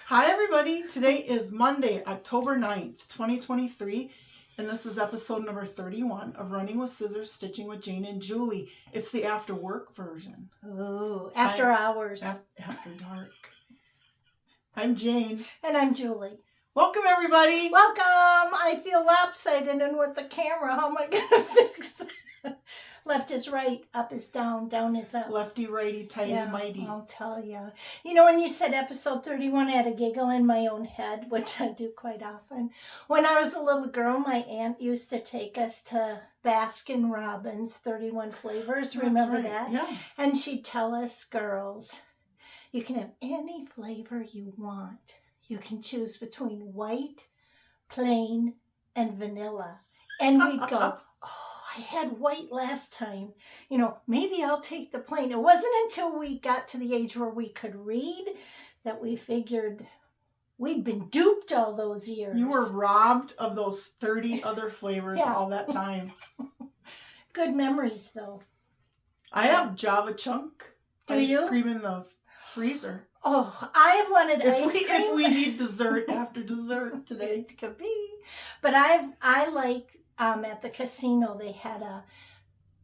Hi everybody, today is Monday, October 9th, 2023, and this is episode number 31 of Running with Scissors, Stitching with Jane and Julie. It's the after work version. Oh, after hours. After dark. I'm Jane. And I'm Julie. Welcome everybody. Welcome. I feel lopsided and with the camera, how am I going to fix that? Left is right, up is down, down is up. Lefty, righty, tighty, mighty. I'll tell you. You know, when you said episode 31, I had a giggle in my own head, which I do quite often. When I was a little girl, my aunt used to take us to Baskin Robbins 31 Flavors. Remember that? Yeah. And she'd tell us girls, you can have any flavor you want. You can choose between white, plain, and vanilla. And we'd go, I had white last time. You know, maybe I'll take the plain. It wasn't until we got to the age where we could read that we figured we'd been duped all those years. You were robbed of those 30 other flavors all that time. Good memories, though. I have Java Chunk ice cream in the freezer. Oh, I wanted ice cream. If we need dessert after dessert today. It could be. But I like... at the casino, they had a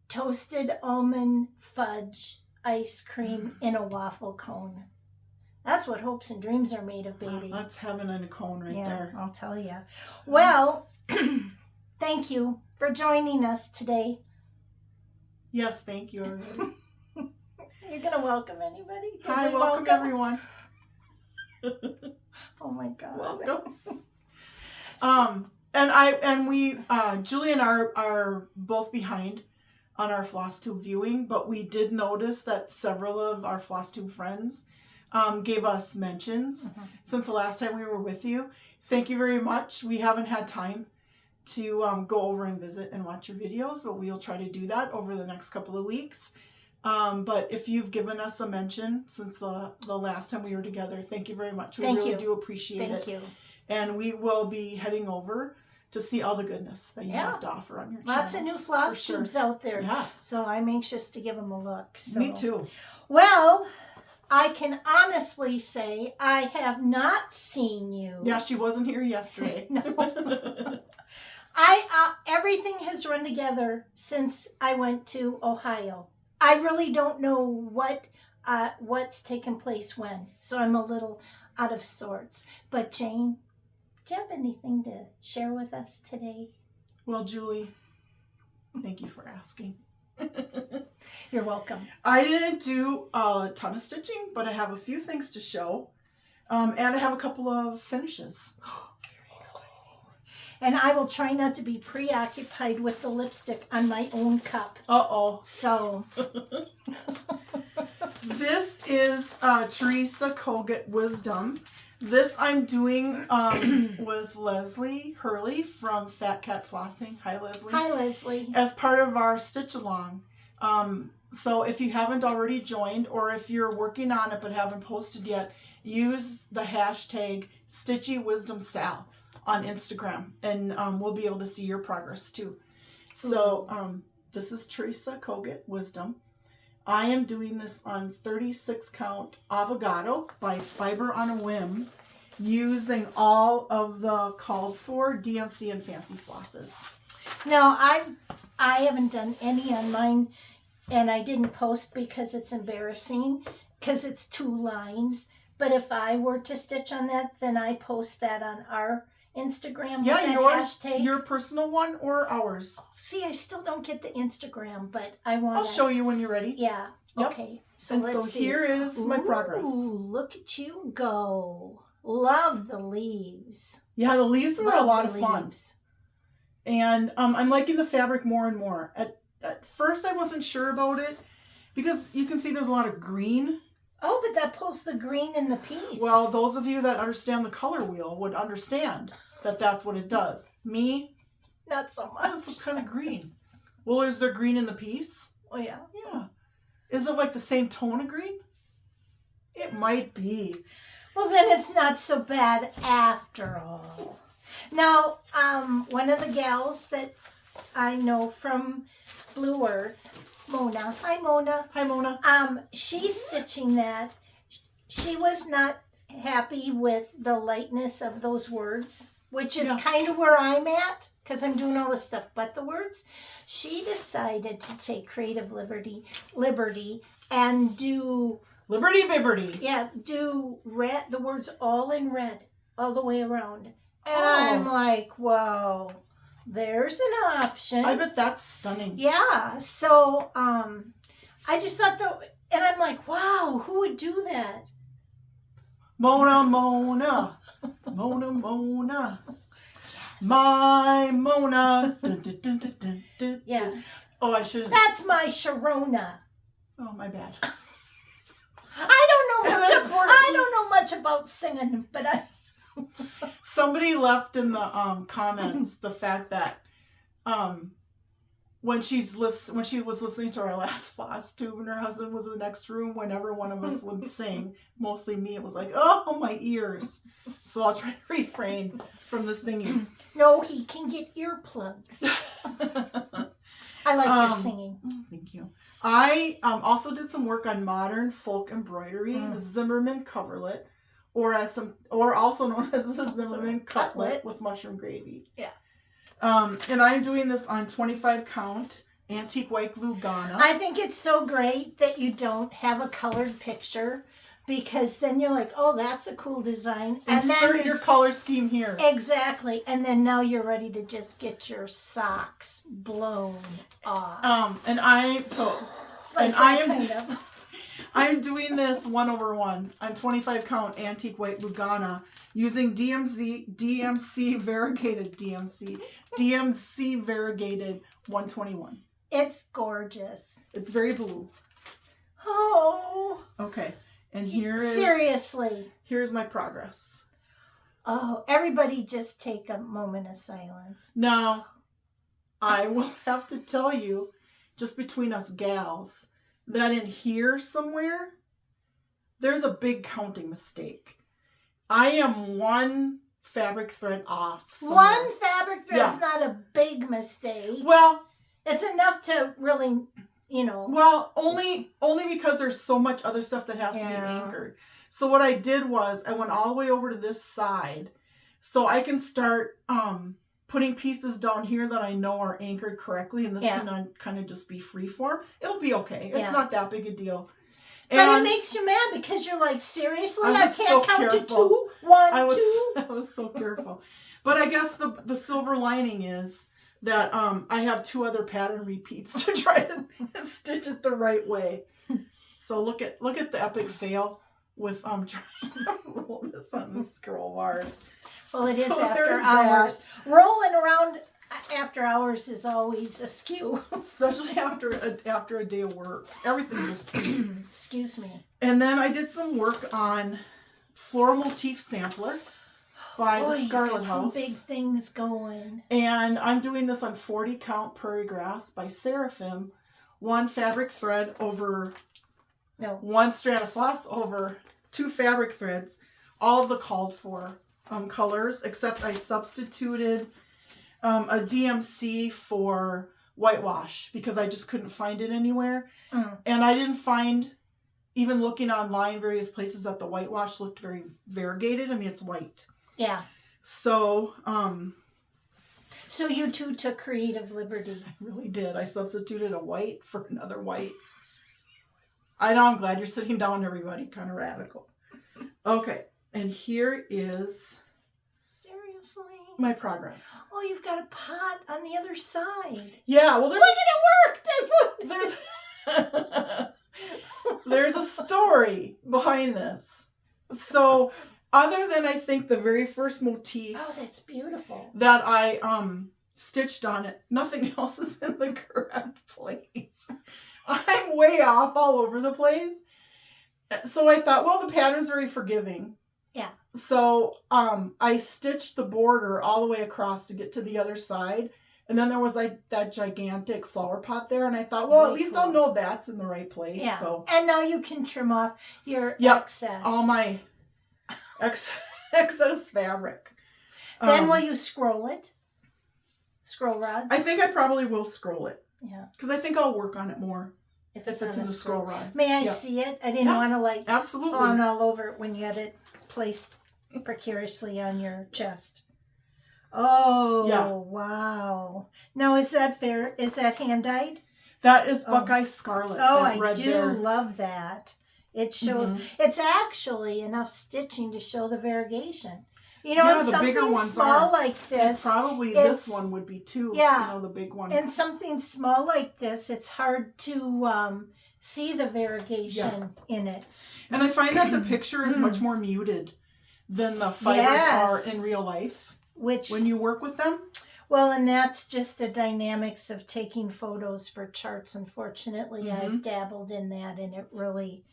toasted almond fudge ice cream in a waffle cone. That's what hopes and dreams are made of, baby. That's heaven in a cone right there. I'll tell you. Well, thank you for joining us today. Yes, thank you, everybody. You're going to welcome anybody? Hi, welcome everyone. Oh my God. Welcome. We Julie and I are both behind on our Flosstube viewing, but we did notice that several of our Flosstube friends gave us mentions since the last time we were with you. Thank you very much. We haven't had time to go over and visit and watch your videos, but we'll try to do that over the next couple of weeks. But if you've given us a mention since the last time we were together, thank you very much. We really do appreciate it. Thank you. And we will be heading over to see all the goodness that you have to offer on your channel. Lots of new Flosstubes out there. Yeah. So I'm anxious to give them a look. So. Me too. Well, I can honestly say I have not seen you. Yeah, she wasn't here yesterday. No. Everything has run together since I went to Ohio. I really don't know what's taken place when. So I'm a little out of sorts. But Jane, do you have anything to share with us today? Well, Julie, thank you for asking. You're welcome. I didn't do a ton of stitching, but I have a few things to show. And I have a couple of finishes. Very exciting. And I will try not to be preoccupied with the lipstick on my own cup. Uh-oh. So. This is Teresa Colgate Wisdom. This I'm doing with Leslie Hurley from Fat Cat Flossing. Hi, Leslie. Hi, Leslie. As part of our Stitch Along. So if you haven't already joined, or if you're working on it but haven't posted yet, use the hashtag StitchyWisdomSal on Instagram, and we'll be able to see your progress too. So this is Teresa Colgate Wisdom. I am doing this on 36 count avocado by Fiber on a Whim, using all of the called for DMC and fancy flosses. Now, I haven't done any on mine, and I didn't post because it's embarrassing, because it's 2 lines. But if I were to stitch on that, then I post that on our Instagram. Yeah, with yours, hashtag. your personal one or ours? See, I still don't get the Instagram, but I want. I'll show you when you're ready. Yeah. Yep. Okay. So and let's so see. Here is my progress. Ooh, look at you go! Love the leaves. Yeah, the leaves are a lot of fun. Leaves. And I'm liking the fabric more and more. At first, I wasn't sure about it because you can see there's a lot of green. Oh, but that pulls the green in the piece. Well, those of you that understand the color wheel would understand that that's what it does. Me, not so much. Oh, this looks kind of green. Well, is there green in the piece? Oh, yeah. Yeah. Is it like the same tone of green? It might be. Well, then it's not so bad after all. Now, one of the gals that I know from Blue Earth, Mona. Hi, Mona. Hi, Mona. She's stitching that. She was not happy with the lightness of those words, which is Yeah. kind of where I'm at because I'm doing all this stuff but the words. She decided to take creative liberty and do Liberty Bibberty. do red, the words all in red all the way around. And Oh. I'm like, whoa, there's an option. I bet that's stunning. Yeah. So I just thought that, and I'm like, wow, who would do that? Mona, Mona. Mona, Mona. My Mona. Dun, dun, dun, dun, dun, dun. Yeah. Oh, I should. That's my Sharona. Oh, my bad. I don't know much about singing, but I. Somebody left in the comments the fact that when she was listening to our last Flosstube and her husband was in the next room, whenever one of us would sing, mostly me, it was like, oh, my ears. So I'll try to refrain from the singing. No, he can get earplugs. I like your singing. Thank you. I also did some work on modern folk embroidery, the Zimmerman coverlet, or also known as the Zimmerman cutlet with mushroom gravy. Yeah. And I'm doing this on 25 count antique white Lugana. I think it's so great that you don't have a colored picture, because then you're like, oh, that's a cool design. And Insert then your color scheme here. Exactly. And then now you're ready to just get your socks blown off. And I'm doing this 1/1 on 25 count antique white Lugana using DMC variegated 121. It's gorgeous. It's very blue. Oh. Okay. And here's my progress. Oh, everybody just take a moment of silence. Now, I will have to tell you, just between us gals, that in here somewhere, there's a big counting mistake. I am one fabric thread off somewhere. One fabric thread's not a big mistake. Well, it's enough to really, Well, only because there's so much other stuff that has to be anchored. So what I did was I went all the way over to this side so I can start putting pieces down here that I know are anchored correctly, and this can kind of just be freeform. It'll be okay. It's not that big a deal. But it makes you mad because you're like, seriously? I can't so count careful. to 2, 1, 2. I was so careful. But I guess the silver lining is that I have 2 other pattern repeats to try to stitch it the right way. So look at the epic fail with trying to roll this on the scroll bars. Well, it is So after there's hours. Rolling around after hours is always askew. Especially after a day of work. Everything just Excuse me. And then I did some work on Floral Motif Sampler by the Scarlett House. Some big things going. And I'm doing this on 40 count Prairie Grass by Seraphim. 1 fabric thread over 1 strand of floss over 2 fabric threads. All of the called for colors, except I substituted a DMC for whitewash because I just couldn't find it anywhere. And I didn't find, even looking online various places, that the whitewash looked very variegated. I mean, it's white. Yeah. So, So you two took creative liberty. I really did. I substituted a white for another white. I know, I'm glad you're sitting down, everybody. Kind of radical. Okay. And here is Seriously? my progress. Oh, you've got a pot on the other side. Yeah, well, Look at it work! there's a story behind this. So, other than I think the very first motif that's beautiful. that I stitched on it, nothing else is in the correct place. I'm way off all over the place. So I thought, well, the pattern's very forgiving. Yeah. So I stitched the border all the way across to get to the other side. And then there was like that gigantic flower pot there. And I thought, well, at least I'll know that's in the right place. Yeah. So. And now you can trim off your excess. All my excess fabric. Then will you scroll it? Scroll rods? I think I probably will scroll it. Yeah. Because I think I'll work on it more. if If it's it's on in a the scroll rod. May I Yeah. see it? I didn't Yeah, want to like Absolutely. fawn all over it when you had it placed precariously on your chest. Oh, Yeah. wow. Now, is that fair? Is that hand-dyed? That is Buckeye Scarlet. Oh, that I red do there. love that. It shows, it's actually enough stitching to show the variegation. You know, Yeah, and the bigger something ones small are. like And this. probably it's- this one would be too. Yeah. You know, the big one. And something small like this, it's hard to see the variegation in it. And I find that the picture is much more muted than the fibers are in real life. Which, when you work with them. well, and that's just the dynamics of taking photos for charts. Unfortunately, I've dabbled in that, and it really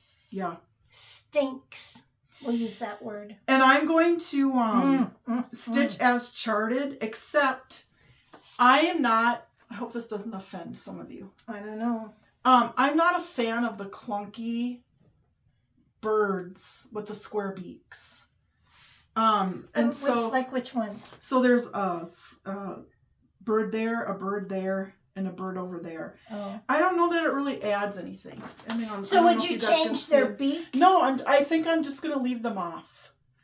stinks. We'll use that word. And I'm going to stitch as charted, except I am not, I hope this doesn't offend some of you. I don't know. I'm not a fan of the clunky birds with the square beaks. And Which one? So there's a bird there, and a bird over there. Oh. I don't know that it really adds anything. I mean, So would you change their beaks? No, I think I'm just going to leave them off.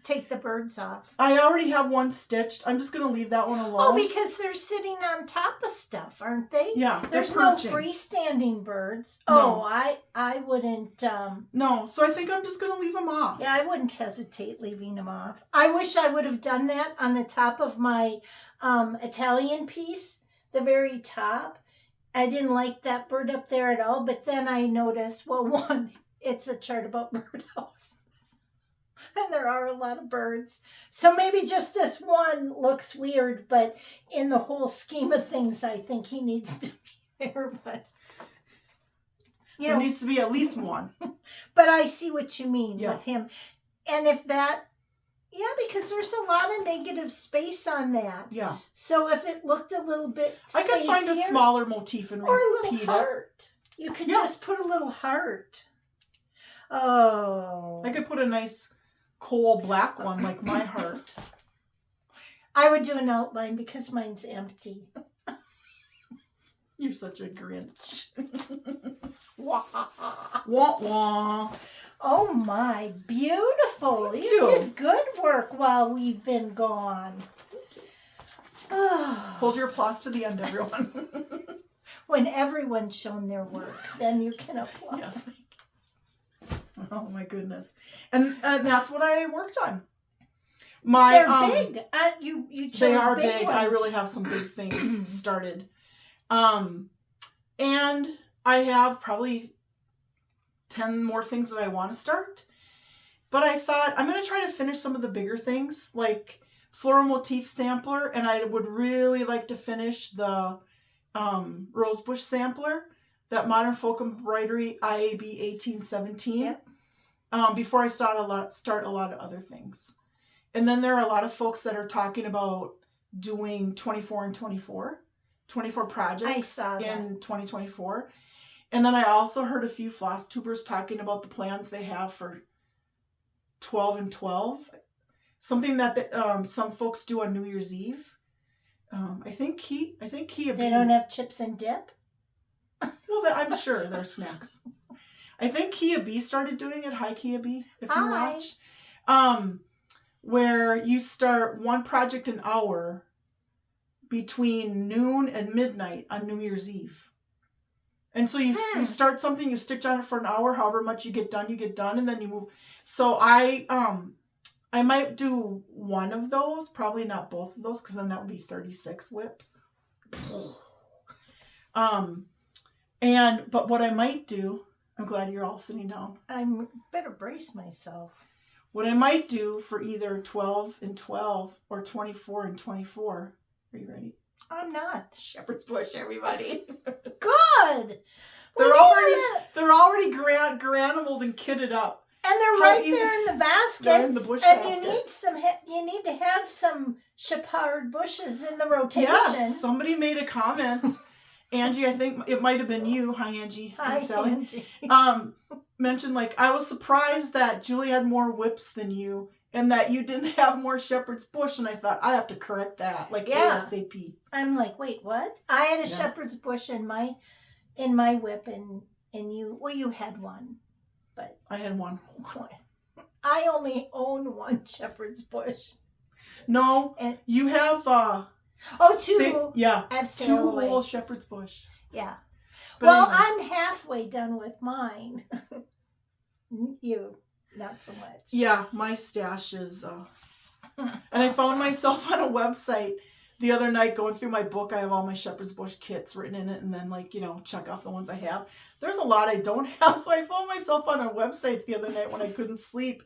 Take the birds off. I already have one stitched. I'm just going to leave that one alone. Oh, because they're sitting on top of stuff, aren't they? Yeah, There's they're no perching. freestanding birds. No. Oh, I wouldn't. No, so I think I'm just going to leave them off. Yeah, I wouldn't hesitate leaving them off. I wish I would have done that on the top of my Italian piece, the very top. I didn't like that bird up there at all, but then I noticed, well, one, it's a chart about birdhouses. And there are a lot of birds. So maybe just this one looks weird, but in the whole scheme of things, I think he needs to be there. But There needs to be at least one. But I see what you mean with him. And if that, because there's a lot of negative space on that. Yeah. So if it looked a little bit I could find a smaller motif and or a little repeat heart. You could just put a little heart. Oh. I could put a nice coal black one like my heart. I would do an outline because mine's empty. You're such a Grinch. Wah. Wah wah. Oh my, beautiful. Thank You you. did good work while we've been gone. Hold your applause to the end, everyone. When everyone's shown their work, then you can applaud. Yes. Oh my goodness. And that's what I worked on. They're big. You chose they are big big. ones. I really have some big things started. And I have probably 10 more things that I want to start. But I thought I'm going to try to finish some of the bigger things like Floral Motif Sampler. And I would really like to finish the Rosebush Sampler, that Modern Folk Embroidery IAB 1817. Yep. Before I start a lot of other things. And then there are a lot of folks that are talking about doing 24 projects I saw that. in 2024. And then I also heard a few Flosstubers talking about the plans they have for 12 and 12. Something that some folks do on New Year's Eve. I think he. They don't have chips and dip? Well, I'm sure there's snacks. I think Kia B started doing it. Hi, Kia B, if you watch. Where you start one project an hour between noon and midnight on New Year's Eve. And so you start something, you stitch on it for an hour, however much you get done, and then you move. So I might do one of those, probably not both of those, because then that would be 36 whips. But what I might do, I'm glad you're all sitting down. I better brace myself. What I might do for either 12 and 12 or 24 and 24. Are you ready? I'm not. Shepherd's bush, everybody. Good. They're already granimaled and kitted up. And they're How right easy- there in the basket. They're in the bush and basket. you need to have some chapard bushes in the rotation. Yes, somebody made a comment. Angie, I think it might have been you. Hi, Angie. Hi, Sally. Angie. Mentioned, like, I was surprised that Julie had more whips than you and that you didn't have more shepherd's bush. And I thought, I have to correct that. Like, ASAP. I'm like, wait, what? I had a shepherd's bush in my whip, and And you had one, but I had one. I only own one shepherd's bush. No, And you have two. Yeah, I have 2 whole shepherd's bush. Yeah. But Well, anyway. I'm halfway done with mine. You, not so much. Yeah, my stash is and I found myself on a website the other night going through my book. I have all my shepherd's bush kits written in it, and then check off the ones I have. There's a lot I don't have, so I found myself on a website the other night when I couldn't sleep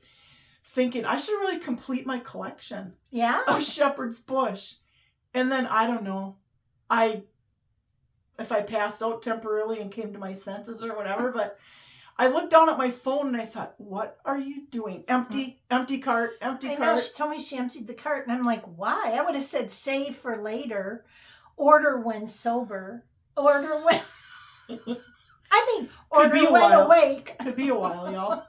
thinking I should really complete my collection of shepherd's bush. And then I don't know, if I passed out temporarily and came to my senses or whatever, but I looked down at my phone and I thought, what are you doing? Empty cart, empty cart. I know, she told me she emptied the cart, and I'm like, why? I would have said save for later, order when sober, order when... order when awake. Could be a while, y'all.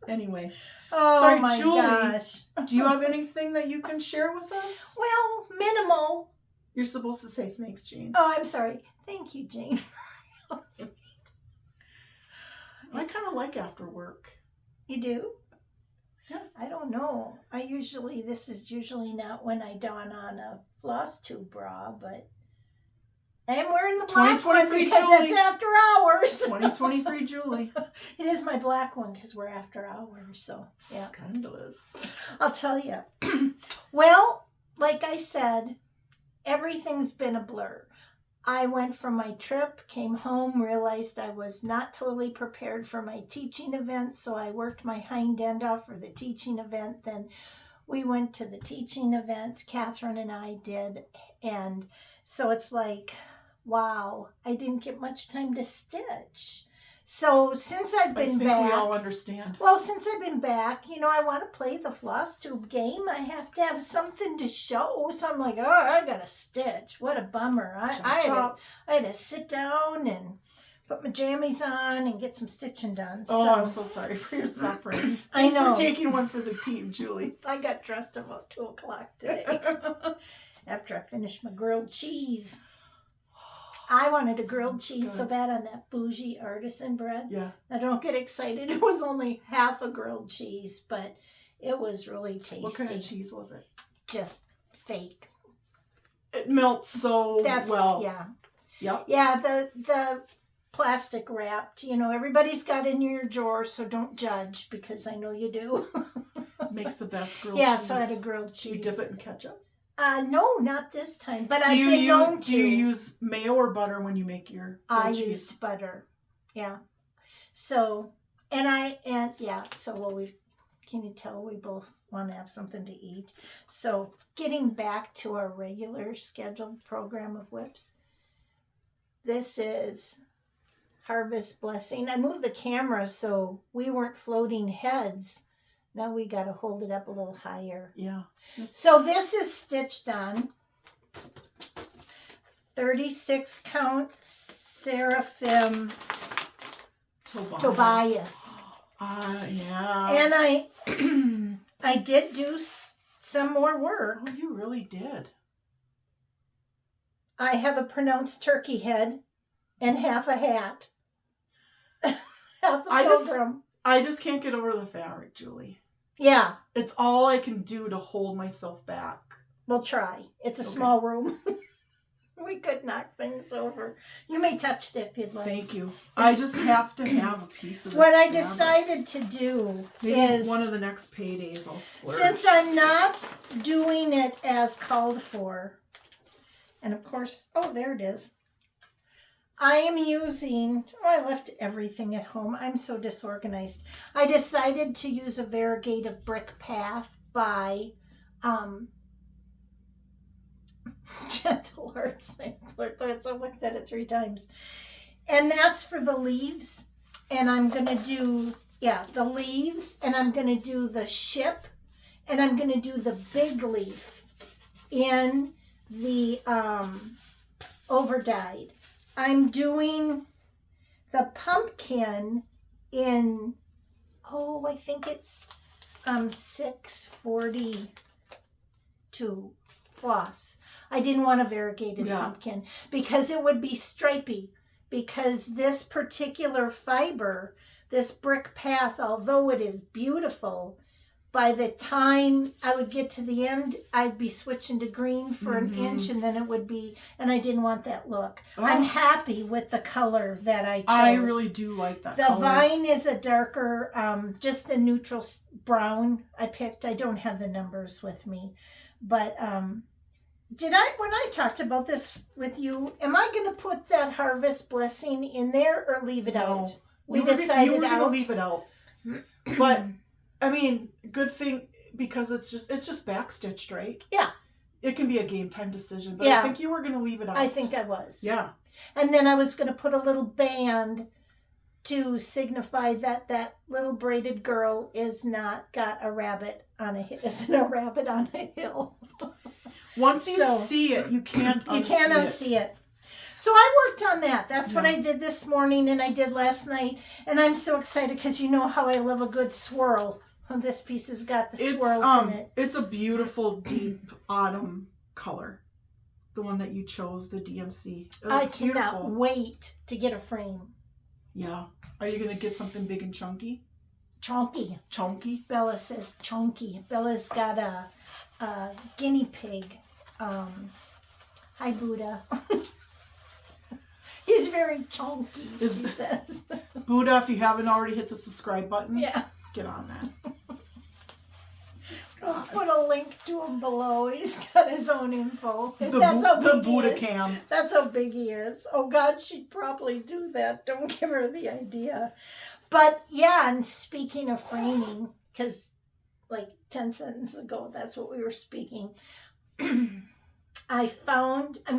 Anyway. Oh, sorry, my Julie, gosh. Do you have anything that you can share with us? Well, minimal. You're supposed to say thanks, Jane. Oh, I'm sorry. Thank you, Jane. I kind of like after work. You do? Yeah. I don't know. This is usually not when I don on a Flosstube bra, but I am wearing the black one because Julie. it's after hours. 2023 Julie. It is my black one because we're after hours, so yeah. Kind of is. I'll tell you. Well, like I said, everything's been a blur. I went from my trip, came home, realized I was not totally prepared for my teaching event, so I worked my hind end off for the teaching event. Then we went to the teaching event, Catherine and I did, and so it's like, wow, I didn't get much time to stitch. So since I've been back... I think we all understand. Well, since I've been back, I want to play the Flosstube game. I have to have something to show. So I'm like, I got to stitch. What a bummer. I had to sit down and put my jammies on and get some stitching done. I'm so sorry for your suffering. I know. Thanks for taking one for the team, Julie. I got dressed about 2 o'clock today after I finished my grilled cheese. I wanted a grilled cheese so bad on that bougie artisan bread. Yeah. Now don't get excited. It was only half a grilled cheese, but it was really tasty. What kind of cheese was it? Just fake. It melts so well. Yeah. Yep. Yeah, the plastic wrapped. Everybody's got it in your drawer, so don't judge because I know you do. Makes the best grilled cheese. Yeah, so I had a grilled cheese. You dip it in ketchup? No, not this time. But I've been known to. Do you use mayo or butter when you make your grilled cheese? I used butter. Yeah. So, can you tell we both want to have something to eat? So, getting back to our regular scheduled program of whips. This is Harvest Blessing. I moved the camera so we weren't floating heads. Now we got to hold it up a little higher. Yeah. So this is stitched on 36 count Seraphim Tobias. Yeah. And I did do some more work. Oh, you really did. I have a pronounced turkey head and half a hat. Half a pilgrim. I just can't get over the fabric, Julie. Yeah. It's all I can do to hold myself back. We'll try. It's a small room. We could knock things over. You may touch it if you'd like. Thank you. I just have to have a piece of this What I fabric. decided to do is... one of the next paydays I'll splurge. Since I'm not doing it as called for, and of course, there it is. I am using, I left everything at home. I'm so disorganized. I decided to use a variegated brick path by Gentle Arts. I looked at it 3 times. And that's for the leaves. And I'm going to do, the leaves. And I'm going to do the ship. And I'm going to do the big leaf in the overdyed. I'm doing the pumpkin in, I think it's 642 floss. I didn't want a variegated pumpkin because it would be stripy. because this particular fiber, this brick path, although it is beautiful, by the time I would get to the end, I'd be switching to green for an inch, and then it would be, and I didn't want that look. I'm happy with the color that I chose. I really do like that color. The vine is a darker, just a neutral brown I picked. I don't have the numbers with me. But when I talked about this with you, am I going to put that Harvest Blessing in there or leave it out? We decided you were out. going to leave it out. But, I mean, good thing, because it's just backstitched, right? Yeah. It can be a game time decision, but Yeah. I think you were going to leave it out. I think I was. Yeah. And then I was going to put a little band to signify that that little braided girl is not got a rabbit on a isn't a rabbit on a hill. Once you see it, you can't unsee it. So I worked on that. That's what I did this morning and I did last night. And I'm so excited because you know how I love a good swirl. This piece has got the swirls in it. It's a beautiful deep autumn color. The one that you chose, the DMC. I cannot wait to get a frame. Yeah. Are you going to get something big and chunky? Chunky. Chunky? Bella says chunky. Bella's got a guinea pig. Hi, Buddha. He's very chunky, she says. Buddha, if you haven't already hit the subscribe button, get on that. We'll put a link to him below. He's got his own info. The Buddha cam. That's how big he is. Oh, God, she'd probably do that. Don't give her the idea. But, yeah, and speaking of framing, because like 10 sentences ago, that's what we were speaking. I'm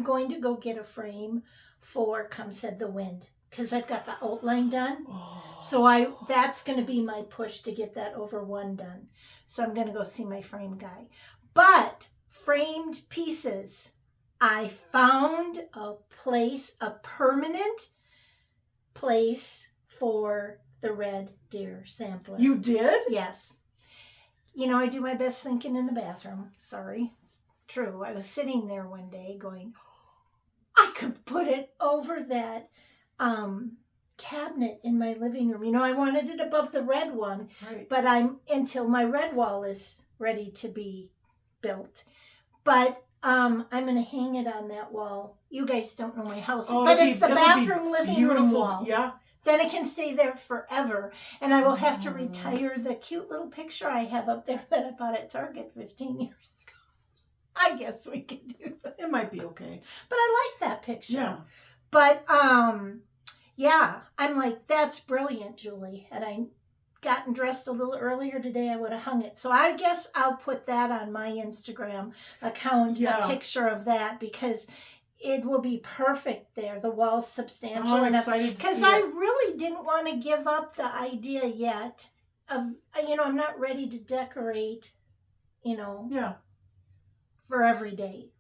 going to go get a frame for Come Said the Wind, because I've got the outline done. So that's going to be my push to get that over one done. So I'm going to go see my frame guy. But framed pieces, I found a permanent place for the red deer sampler. You did? Yes. You know, I do my best thinking in the bathroom. Sorry. It's true. I was sitting there one day going, I could put it over that cabinet in my living room. You know, I wanted it above the red one, but until my red wall is ready to be built. But I'm going to hang it on that wall. You guys don't know my house, but it's the bathroom living room wall. Yeah. Then it can stay there forever. And I will have to retire the cute little picture I have up there that I bought at Target 15 years ago. I guess we can do that. It might be okay. But I like that picture. Yeah. But, yeah, I'm like, that's brilliant, Julie. Had I gotten dressed a little earlier today, I would have hung it. So I guess I'll put that on my Instagram account, a picture of that, because it will be perfect there. The wall's substantial enough. Because I really didn't want to give up the idea yet of, I'm not ready to decorate, for every day.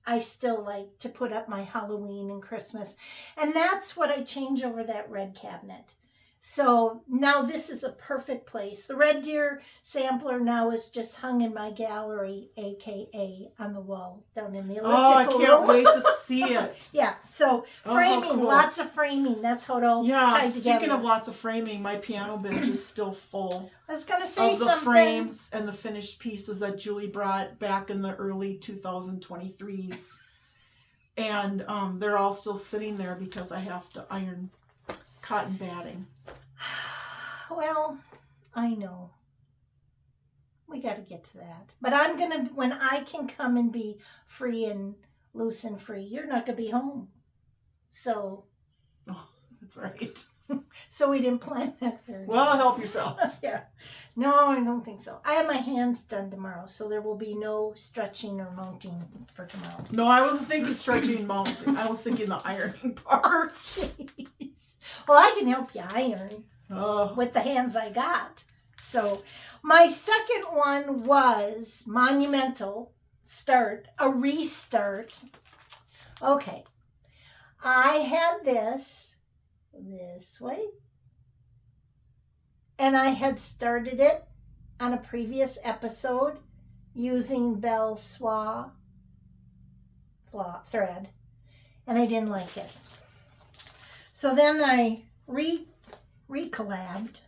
I still like to put up my Halloween and Christmas. And that's what I change over that red cabinet. So now this is a perfect place. The red deer sampler now is just hung in my gallery, a.k.a. on the wall down in the elliptical room. Oh, I can't wait to see it. Yeah, so framing, lots of framing. That's how it all ties together. Speaking of lots of framing, my piano bench is still full. I was going to say of the frames and the finished pieces that Julie brought back in the early 2023s. And they're all still sitting there because I have to iron cotton batting. Well, I know. We got to get to that. But I'm going to, when I can come and be free and loose and free, you're not going to be home. So. Oh, that's right. So we didn't plan that very well. Help yourself. Yeah. No, I don't think so. I have my hands done tomorrow, so there will be no stretching or mounting for tomorrow. No, I wasn't thinking stretching and mounting. I was thinking the ironing part. Jeez. Well, I can help you iron with the hands I got. So my second one was monumental a restart. Okay. I had this way. And I had started it on a previous episode using Belle's Soie thread. And I didn't like it. So then I recollabed,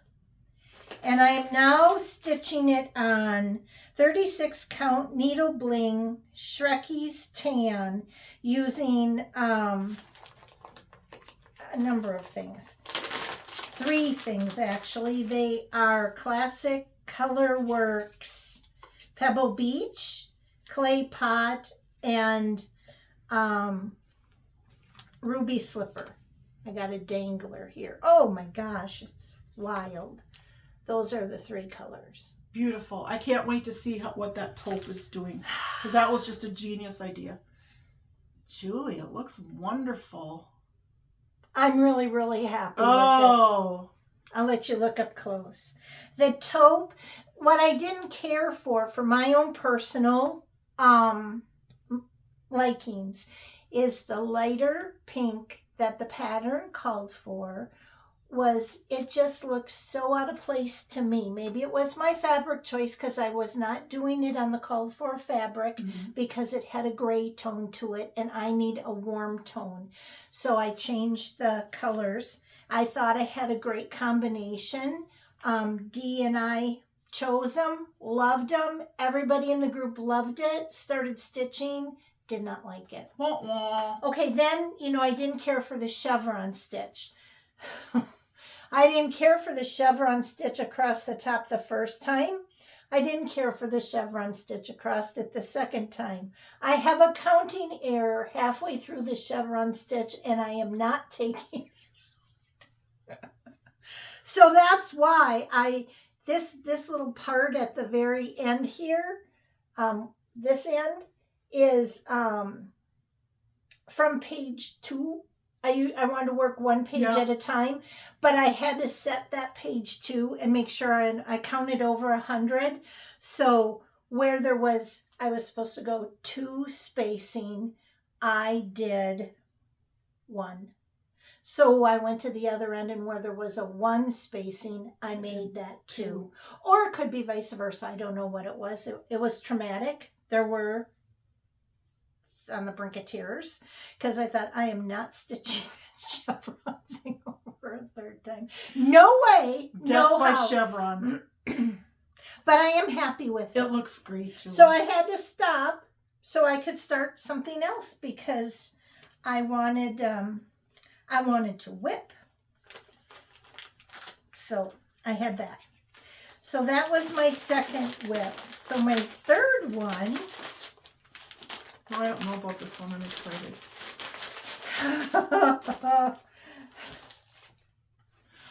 and I am now stitching it on 36 count needle bling Shreckies tan using a number of things. 3 things actually. They are Classic Colorworks Pebble Beach, Clay Pot, and Ruby Slipper. I got a dangler here. Oh my gosh, it's wild. Those are the 3 colors. Beautiful. I can't wait to see what that taupe is doing, because that was just a genius idea. Julie, it looks wonderful. I'm really, really happy with it. Oh. I'll let you look up close. The taupe, what I didn't care for my own personal likings, is the lighter pink that the pattern called for. It just looks so out of place to me. Maybe it was my fabric choice, because I was not doing it on the called for fabric, because it had a gray tone to it and I need a warm tone. So I changed the colors. I thought I had a great combination. Dee and I chose them, loved them. Everybody in the group loved it, started stitching, did not like it. Okay, then, I didn't care for the chevron stitch. I didn't care for the chevron stitch across the top the first time. I didn't care for the chevron stitch across it the second time. I have a counting error halfway through the chevron stitch, and I am not taking it. So that's why this little part at the very end here, this end is from page 2. I wanted to work 1 page at a time, but I had to set that page 2 and make sure I counted over 100. So where I was supposed to go 2 spacing, I did 1. So I went to the other end, and where there was a 1 spacing, I made that 2. Or it could be vice versa. I don't know what it was. It was traumatic. There were on the brink of tears, because I thought, I am not stitching that chevron thing over a 3rd time. No way. Death by chevron. But I am happy with it. It looks great, Julie. So I had to stop so I could start something else, because I wanted to whip. So I had that. So that was my 2nd whip. So my 3rd one, I don't know about this one. I'm excited.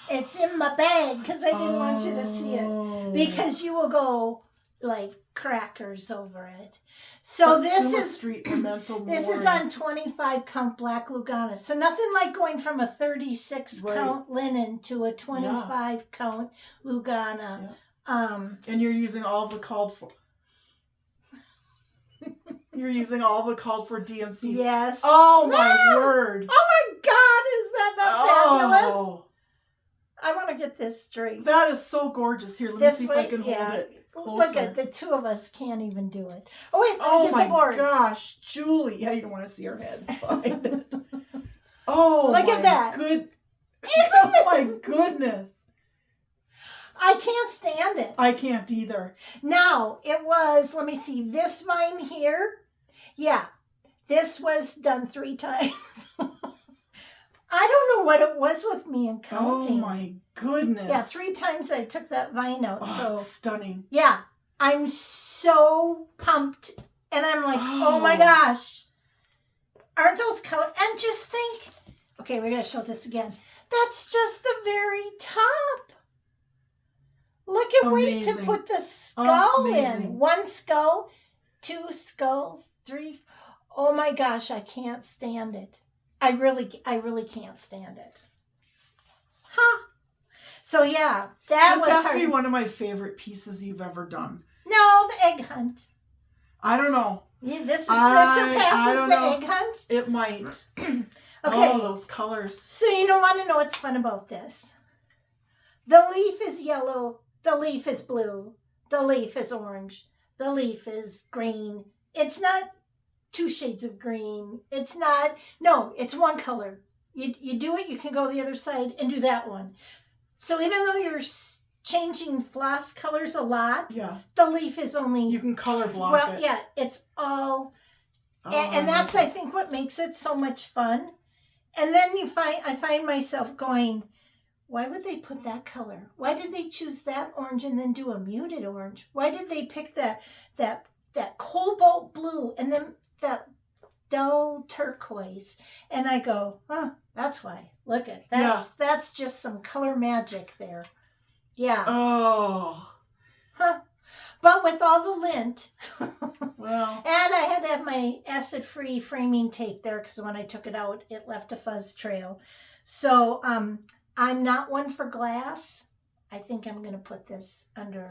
It's in my bag, because I didn't want you to see it, because you will go like crackers over it. So Satsuma Street, Memento Mori. This is on 25 count black Lugana. So nothing like going from a 36 count linen to a 25 count Lugana. Yeah. And you're using all the called for. You're using all the called for DMCs. Yes. Oh my word. Oh my God, is that not fabulous? I want to get this straight. That is so gorgeous. Here, let me see if I can hold it closer. Look at the 2 of us can't even do it. Oh wait, let me get the Oh board. my gosh, Julie. Yeah, you don't want to see our heads. Fine. Oh, look at that. Oh my goodness. I can't stand it. I can't either. Now, it was, let me see, this vine here. Yeah, this was done 3 times. I don't know what it was with me in counting. Oh my goodness. Yeah, 3 times I took that vine out. Oh, so it's stunning. Yeah, I'm so pumped. And I'm like, oh my gosh. Aren't those colors? And just think, okay, we're going to show this again. That's just the very top. Look at wait to put the skull in. 1 skull, 2 skulls, 3. Oh my gosh, I can't stand it. I really can't stand it. Huh. So yeah, this has to be one of my favorite pieces you've ever done. No, the egg hunt. I don't know. Yeah, this surpasses the egg hunt. It might. Okay. Oh, those colors. So you don't want to know what's fun about this. The leaf is yellow. The leaf is blue. The leaf is orange. The leaf is green. It's not 2 shades of green. It's not. No, it's 1 color. you do it, you can go the other side and do that one. So even though you're changing floss colors a lot, the leaf is only... You can color block it. Yeah, it's all... and that's, I think, what makes it so much fun. And then I find myself going, why would they put that color? Why did they choose that orange and then do a muted orange? Why did they pick that cobalt blue and then that dull turquoise? And I go, that's why. Look at that's just some color magic there. Yeah. Oh. Huh. But with all the lint, well, and I had to have my acid-free framing tape there because when I took it out, it left a fuzz trail. So I'm not one for glass. I think I'm going to put this under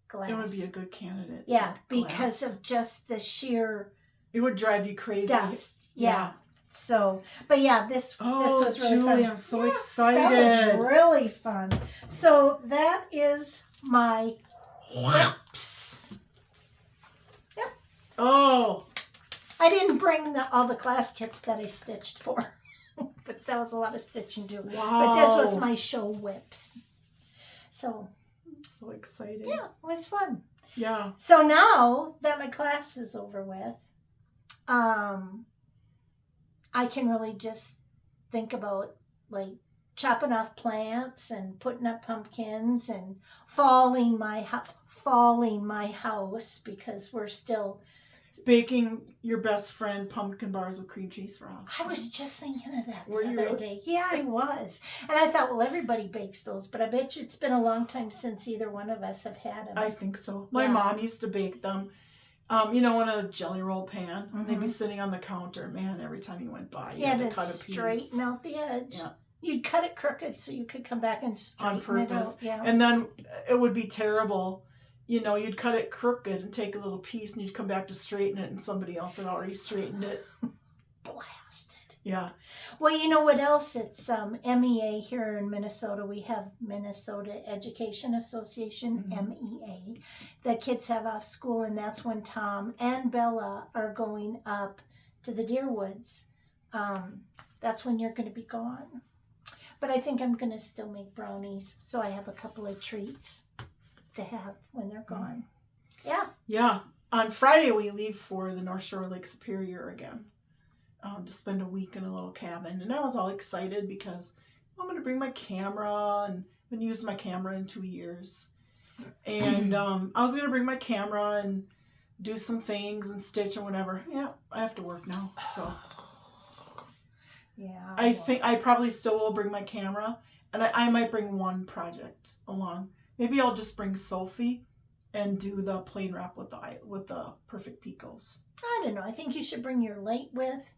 glass. It would be a good candidate. Yeah, because of just the sheer... It would drive you crazy. Dust. Yeah. So, but yeah, this was really Julie, fun. I'm so excited. That was really fun. So that is my... Whips. Yep. Oh. I didn't bring all the class kits that I stitched for. But that was a lot of stitching too. Wow. But this was my show whips. So. So exciting. Yeah, it was fun. Yeah. So now that my class is over with, I can really just think about like chopping off plants and putting up pumpkins and falling my house because we're still baking your best friend pumpkin bars with cream cheese frost. I was just thinking of that Were the you other really? day. Yeah, I was. And I thought, well, everybody bakes those, but I bet you it's been a long time since either one of us have had them. I think so. My mom used to bake them, in a jelly roll pan. Mm-hmm. They'd be sitting on the counter. Man, every time you went by, you had to cut a piece. Straighten out the edge. Yeah. You'd cut it crooked so you could come back and straighten on purpose. It out. Yeah. And then it would be terrible. You'd cut it crooked and take a little piece and you'd come back to straighten it and somebody else had already straightened it. Blasted. Yeah. Well, you know what else? It's MEA here in Minnesota. We have Minnesota Education Association, MEA. The kids have off school, and that's when Tom and Bella are going up to the Deer Woods. That's when you're going to be gone. But I think I'm going to still make brownies, so I have a couple of treats to have when they're gone. Yeah. Yeah. On Friday, we leave for the North Shore Lake Superior again to spend a week in a little cabin. And I was all excited because I'm going to bring my camera, and I've been using my camera in 2 years. And I was going to bring my camera and do some things and stitch and whatever. Yeah, I have to work now, so... Yeah. I think I probably still will bring my camera, and I might bring one project along. Maybe I'll just bring Sophie and do the plain wrap with the perfect picos. I don't know. I think you should bring your light width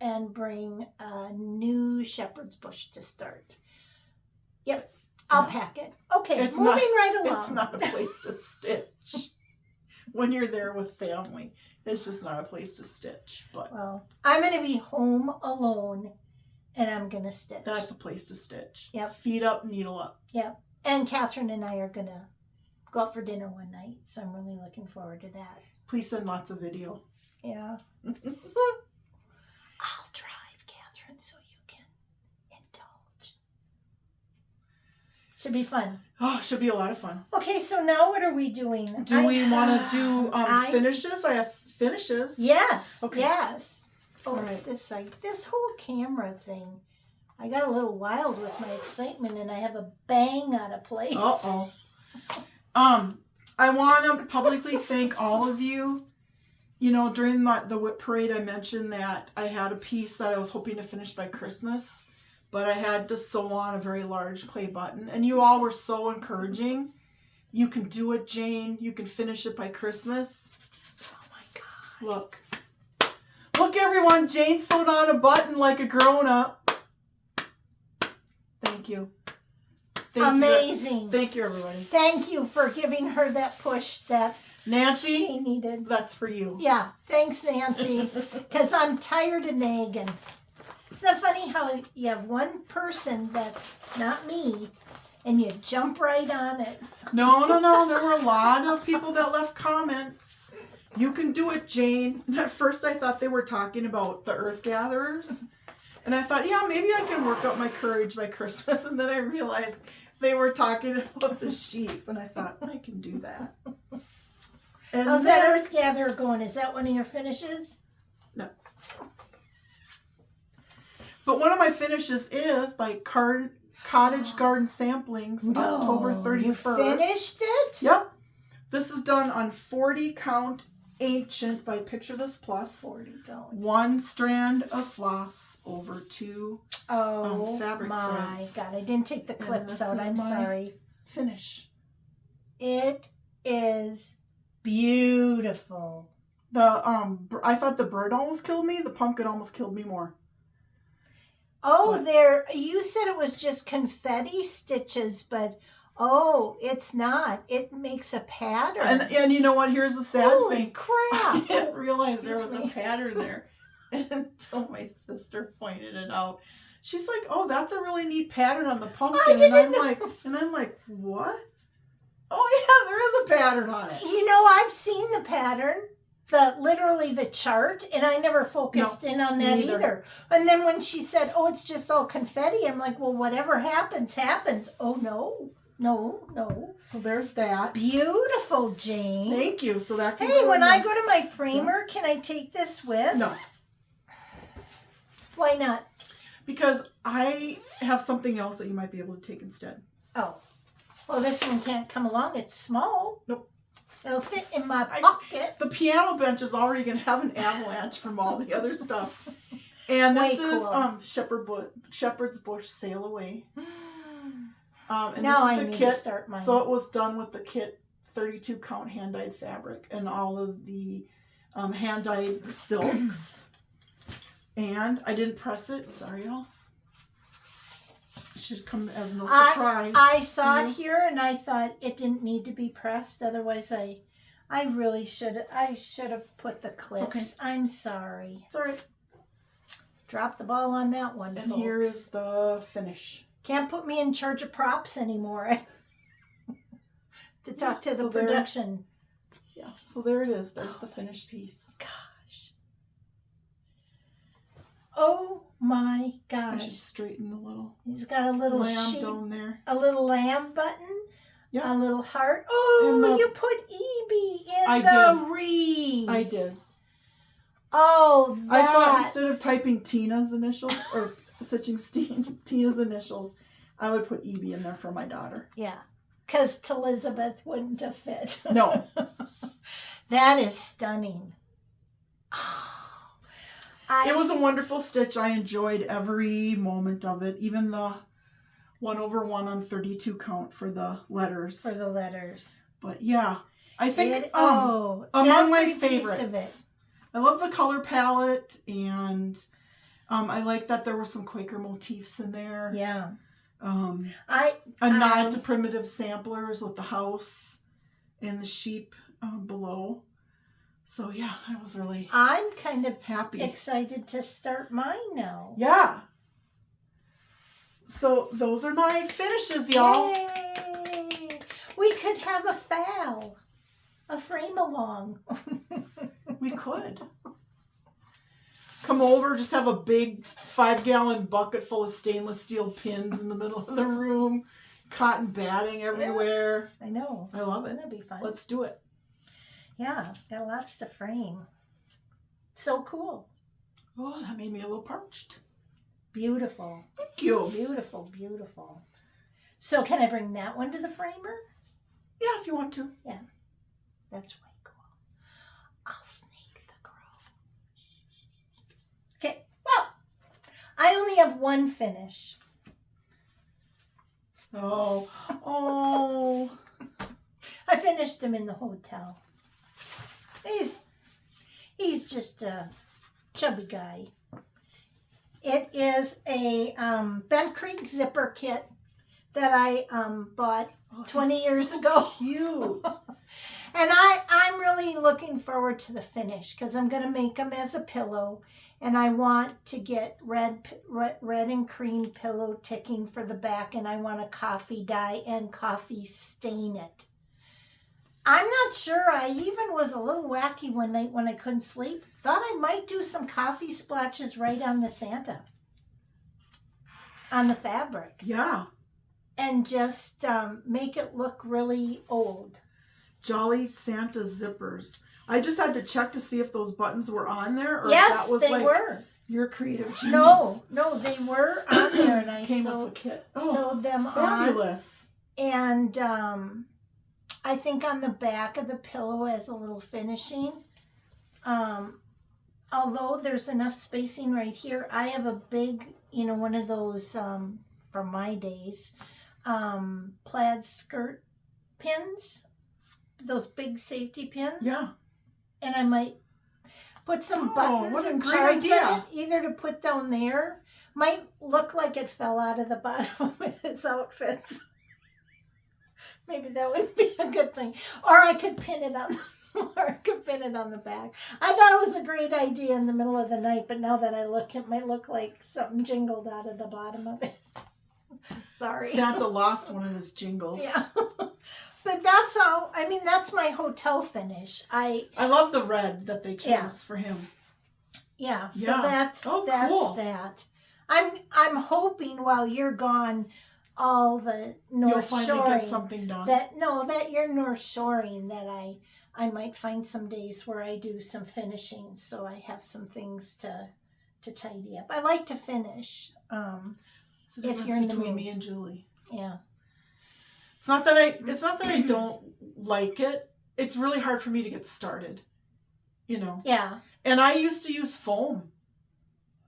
and bring a new shepherd's bush to start. Yep. I'll pack it. Okay, moving right along. It's not a place to stitch. When you're there with family, it's just not a place to stitch. But well, I'm going to be home alone, and I'm going to stitch. That's a place to stitch. Yep. Feet up, needle up. Yep. And Catherine and I are going to go out for dinner one night, so I'm really looking forward to that. Please send lots of video. Yeah. I'll drive, Catherine, so you can indulge. Should be fun. Oh, should be a lot of fun. Okay, so now what are we doing? Do we want to do finishes? I have finishes. Yes. Okay. Yes. Oh, all it's right. this side. This whole camera thing. I got a little wild with my excitement, and I have a bang out of place. Uh-oh. I want to publicly thank all of you. During the whip parade, I mentioned that I had a piece that I was hoping to finish by Christmas, but I had to sew on a very large clay button, and you all were so encouraging. You can do it, Jane. You can finish it by Christmas. Oh my God. Look, everyone. Jane sewed on a button like a grown-up. Thank you. Amazing. Thank you, everybody. Thank you for giving her that push that Nancy, she needed. That's for you. Yeah, thanks, Nancy, because I'm tired of nagging. Isn't that funny how you have one person that's not me, and you jump right on it? No. There were a lot of people that left comments. You can do it, Jane. At first, I thought they were talking about the Earth Gatherers. And I thought, yeah, maybe I can work up my courage by Christmas. And then I realized they were talking about the sheep. And I thought, I can do that. And how's that Earth Gatherer going? Is that one of your finishes? No. But one of my finishes is by Cottage Garden Samplings, October 31st. You finished it? Yep. This is done on 40 count ancient by Picture This Plus. 40 going. 1 strand of floss over 2 fabric my threads. God. I didn't take the clips out. I'm my sorry. Finish. It is beautiful. I thought the bird almost killed me. The pumpkin almost killed me more. Oh, you said it was just confetti stitches, but it's not. It makes a pattern. And you know what? Here's the sad Holy thing. crap. I didn't realize there was a pattern there until my sister pointed it out. She's like, "Oh, that's a really neat pattern on the pumpkin." And I'm like, "What?" Oh yeah, there is a pattern on it. You know, I've seen the pattern. Literally the chart, and I never focused in on that either. And then when she said, "Oh, it's just all confetti," I'm like, "Well, whatever happens, happens." Oh no. So there's that. It's beautiful, Jane. Thank you. So that. Hey, when I go to my framer, can I take this with? No. Why not? Because I have something else that you might be able to take instead. Oh, well, this one can't come along. It's small. Nope. It'll fit in my pocket. The piano bench is already going to have an avalanche from all the other stuff. And this is Shepherd's Bush Sail Away. And now this is I a need kit, to start mine. So it was done with the kit 32 count hand-dyed fabric and all of the hand-dyed silks. And I didn't press it. Sorry, y'all. Should come as no surprise. I saw it here and I thought it didn't need to be pressed. Otherwise, I really should have put the clips. Okay. I'm sorry. It's all right. Drop the ball on that one, And folks. here is the finish. Can't put me in charge of props anymore. To talk to the production. Yeah. So there it is. There's the finished piece. Gosh. Oh my I should gosh. straighten the little He's got a little lamb sheep, down there. a little lamb button, Yeah. a little heart. Oh, you put EB in the wreath. I did. Oh, I thought instead of typing Tina's initials or stitching Tina's initials, I would put EB in there for my daughter. Yeah, because Elizabeth wouldn't have fit. No. That is stunning. It was a wonderful stitch. I enjoyed every moment of it, even the 1/1 on 32 count for the letters. But yeah, I think among my favorites. I love the color palette, and I like that there were some Quaker motifs in there. Yeah. A nod to primitive samplers with the house and the sheep below. So yeah, I was really I'm kind of happy. Excited to start mine now. Yeah. So those are my finishes, y'all. Yay! We could have a frame along. We could. Come over, just have a big 5-gallon bucket full of stainless steel pins in the middle of the room. Cotton batting everywhere. Yeah, I know. I love it. That'd be fun. Let's do it. Yeah, got lots to frame. So cool. Oh, that made me a little parched. Beautiful. Thank you. Beautiful, beautiful. So can I bring that one to the framer? Yeah, if you want to. Yeah. That's way cool. I'll sneak the girl. Okay, well, I only have one finish. Oh. I finished him in the hotel. He's just a chubby guy. It is a Bent Creek zipper kit that I bought 20 years ago. Cute. And I'm really looking forward to the finish because I'm going to make them as a pillow. And I want to get red and cream pillow ticking for the back. And I want a coffee dye and coffee stain it. I'm not sure. I even was a little wacky one night when I couldn't sleep. Thought I might do some coffee splotches right on the Santa. on the fabric. Yeah. And just make it look really old. Jolly Santa zippers. I just had to check to see if those buttons were on there. Or Yes, if that was they like were. Your creative genius. No, they were on there, and I Came with the kit. sewed them fabulous. on. And I think on the back of the pillow as a little finishing, although there's enough spacing right here, I have a big, one of those, from my days, plaid skirt pins, those big safety pins. Yeah. And I might put some buttons and charms in it, either to put down there. Might look like it fell out of the bottom of his outfits. Maybe that would be a good thing. Or I could pin it on the back. I thought it was a great idea in the middle of the night, but now that I look, it might look like something jingled out of the bottom of it. Sorry. Santa lost one of his jingles. Yeah. But that's all. I mean, that's my hotel finish. I love the red that they chose for him. Yeah. So that's cool. that. I'm hoping while you're gone, all the North Shoring. You'll finally get something done. That you're North Shoring, that I might find some days where I do some finishing, so I have some things to tidy up. I like to finish. It's the difference between me and Julie. Yeah. It's not that I don't like it. It's really hard for me to get started. Yeah. And I used to use foam.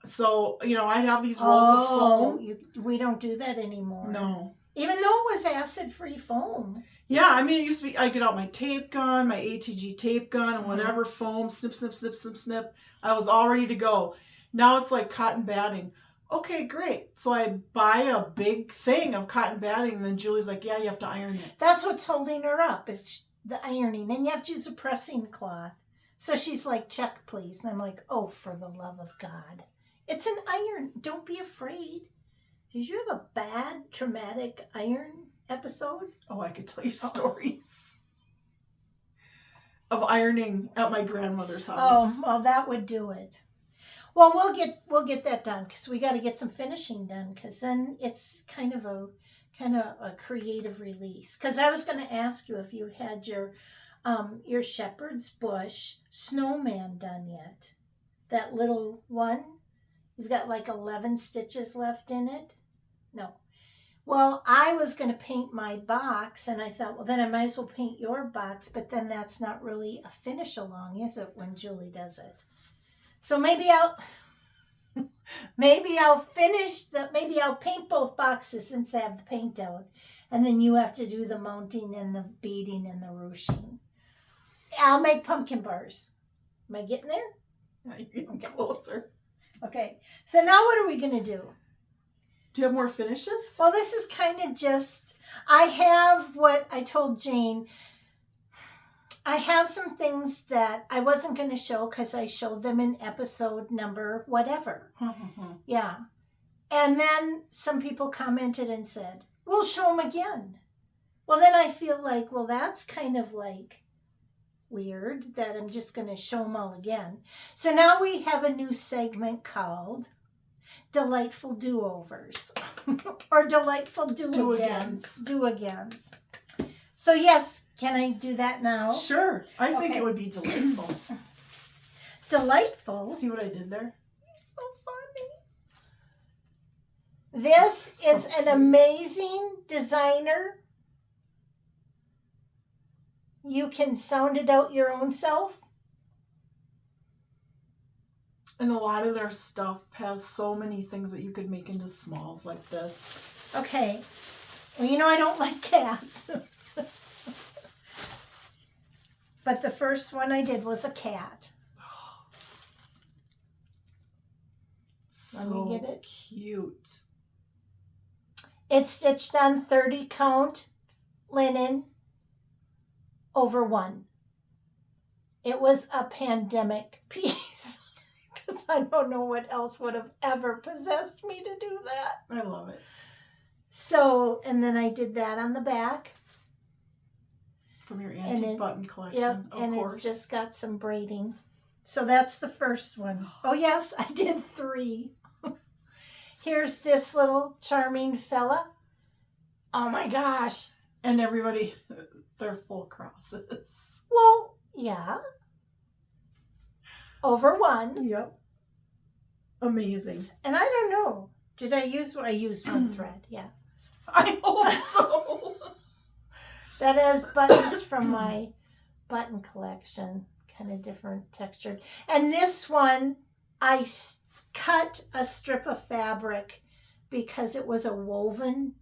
So, I'd have these rolls of foam. We don't do that anymore. No. Even though it was acid-free foam. Yeah, I mean, it used to be, I'd get out my tape gun, my ATG tape gun, and whatever foam, snip, snip, snip, snip, snip. I was all ready to go. Now it's like cotton batting. Okay, great. So I buy a big thing of cotton batting, and then Julie's like, yeah, you have to iron it. That's what's holding her up, is the ironing. And you have to use a pressing cloth. So she's like, check, please. And I'm like, oh, for the love of God. It's an iron. Don't be afraid. Did you have a bad, traumatic iron episode? Oh, I could tell you stories of ironing at my grandmother's house. Oh, well, that would do it. Well, we'll get that done, because we got to get some finishing done, because then it's kind of a creative release. Because I was going to ask you if you had your shepherd's bush snowman done yet. That little one. You've got like 11 stitches left in it. No. Well, I was going to paint my box, and I thought, well, then I might as well paint your box, but then that's not really a finish along, is it, when Julie does it? So maybe I'll paint both boxes since I have the paint out, and then you have to do the mounting and the beading and the ruching. I'll make pumpkin bars. Am I getting there? Yeah, you're getting closer. Okay. So now what are we going to do? Do you have more finishes? Well, this is kind of just, I have what I told Jane. I have some things that I wasn't going to show because I showed them in episode number whatever. Yeah. And then some people commented and said, we'll show them again. Well, then I feel like, well, that's kind of like weird that I'm just going to show them all again. So now we have a new segment called Delightful Do-Overs or Delightful Do-Agains. Do-Agains. So yes, can I do that now? Sure. I think it would be delightful. Delightful? See what I did there? You're so funny. This is an amazing designer. You can sound it out your own self. And a lot of their stuff has so many things that you could make into smalls like this. Okay. Well, I don't like cats. But the first one I did was a cat. So Let me get it. Cute. It's stitched on 30 count linen over 1. It was a pandemic piece because I don't know what else would have ever possessed me to do that. I love it. So, and then I did that on the back. From your antique button collection, yep, of course. It's just got some braiding. So that's the first one. Oh, yes, I did 3. Here's this little charming fella. Oh my gosh. And everybody, they're full crosses. Well, yeah. Over one. Yep. Amazing. And I don't know. Did I use one thread? Yeah. I hope so. That has buttons from my button collection. Kind of different textured. And this one, I cut a strip of fabric because it was a woven.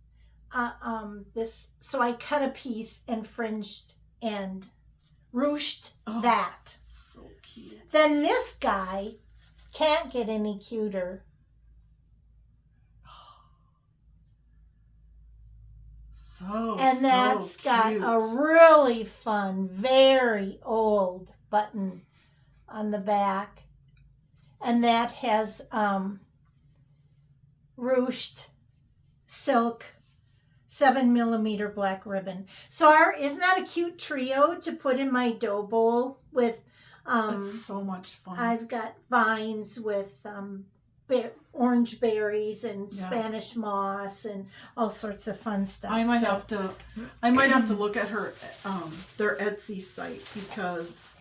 So I cut a piece and fringed and ruched that. So cute. Then this guy can't get any cuter. And that's got a really fun, very old button on the back. And that has ruched silk 7mm black ribbon. So isn't that a cute trio to put in my dough bowl with it's so much fun. I've got vines with orange berries and Spanish moss and all sorts of fun stuff. I might have to look at her their Etsy site because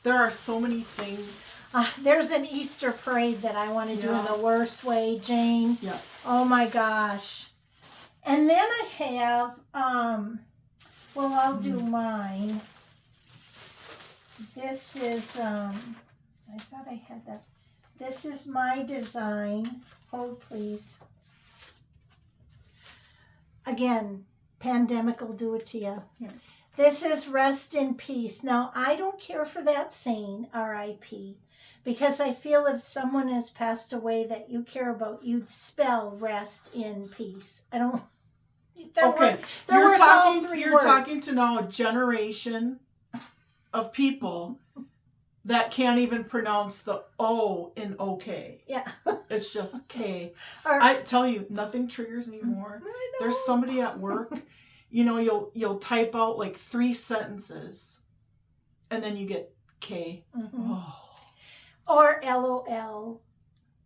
there are so many things. There's an Easter parade that I want to do in the worst way, Jane. Yeah. Oh my gosh. And then I have I'll do mine. This is I thought I had that. This is my design. Hold, please. Again, pandemic will do it to you. Yeah. This is Rest in Peace. Now, I don't care for that saying, R.I.P., because I feel if someone has passed away that you care about, you'd spell rest in peace. I don't... You're talking to now a generation of people that can't even pronounce the O in okay. Yeah. It's just K. I tell you, nothing triggers me more. There's somebody at work, you'll type out like 3 sentences and then you get K. Mm-hmm. Oh. Or LOL.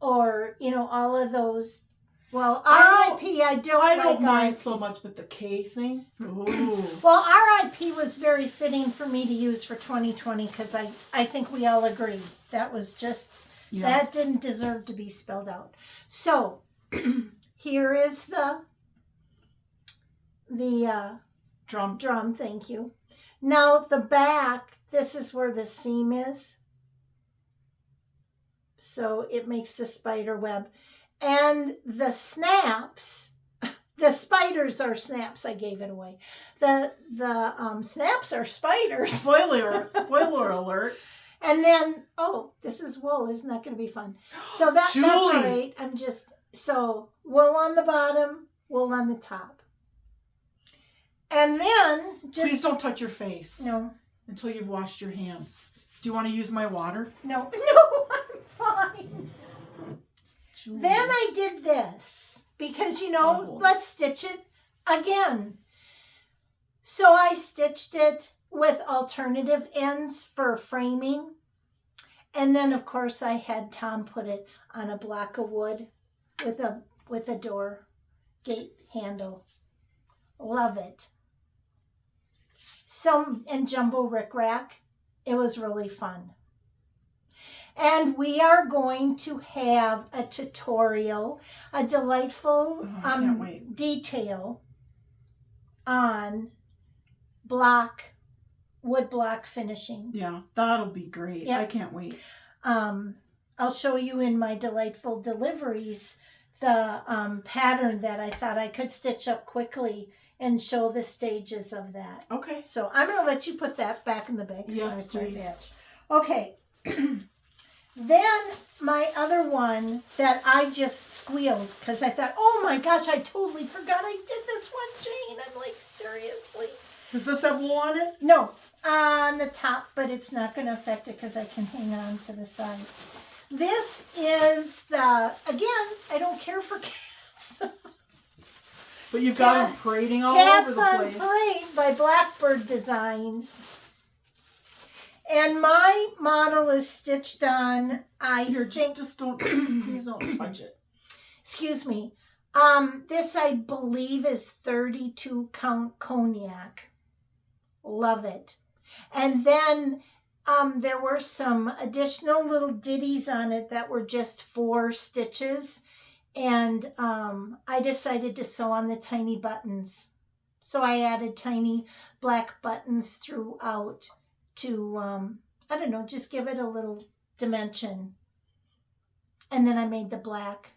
Or, all of those. Well, R.I.P. I don't mind so much with the K thing. Ooh. Well, R.I.P. was very fitting for me to use for 2020 because I think we all agree that was just, that didn't deserve to be spelled out. So, here is the drum, thank you. Now, the back, this is where the seam is. So, it makes the spider web. And the snaps, the spiders are snaps. I gave it away. The snaps are spiders. Spoiler alert. And then, this is wool. Isn't that going to be fun? So that's all right. Wool on the bottom, wool on the top. And then please don't touch your face. No. Until you've washed your hands. Do you want to use my water? No, I'm fine. Then I did this because, let's stitch it again. So I stitched it with alternative ends for framing. And then, of course, I had Tom put it on a block of wood with a door gate handle. Love it. And jumbo rickrack. It was really fun. And we are going to have a tutorial, a delightful detail on wood block finishing. Yeah, that'll be great. Yep. I can't wait. I'll show you in my delightful deliveries the pattern that I thought I could stitch up quickly and show the stages of that. Okay. So I'm going to let you put that back in the bag. Yes, please. Okay. Then my other one that I just squealed because I thought, oh my gosh, I totally forgot I did this one, Jane. I'm like, seriously. Does this have wool on it? No, on the top, but it's not going to affect it because I can hang on to the sides. This is again, I don't care for cats. But you've got them parading all over the place. Cats on Parade by Blackbird Designs. And my model is stitched on, just don't, please don't touch it. Excuse me. This I believe is 32 count cognac. Love it. And then there were some additional little ditties on it that were just 4 stitches. And I decided to sew on the tiny buttons. So I added tiny black buttons throughout to, I don't know, just give it a little dimension. And then I made the black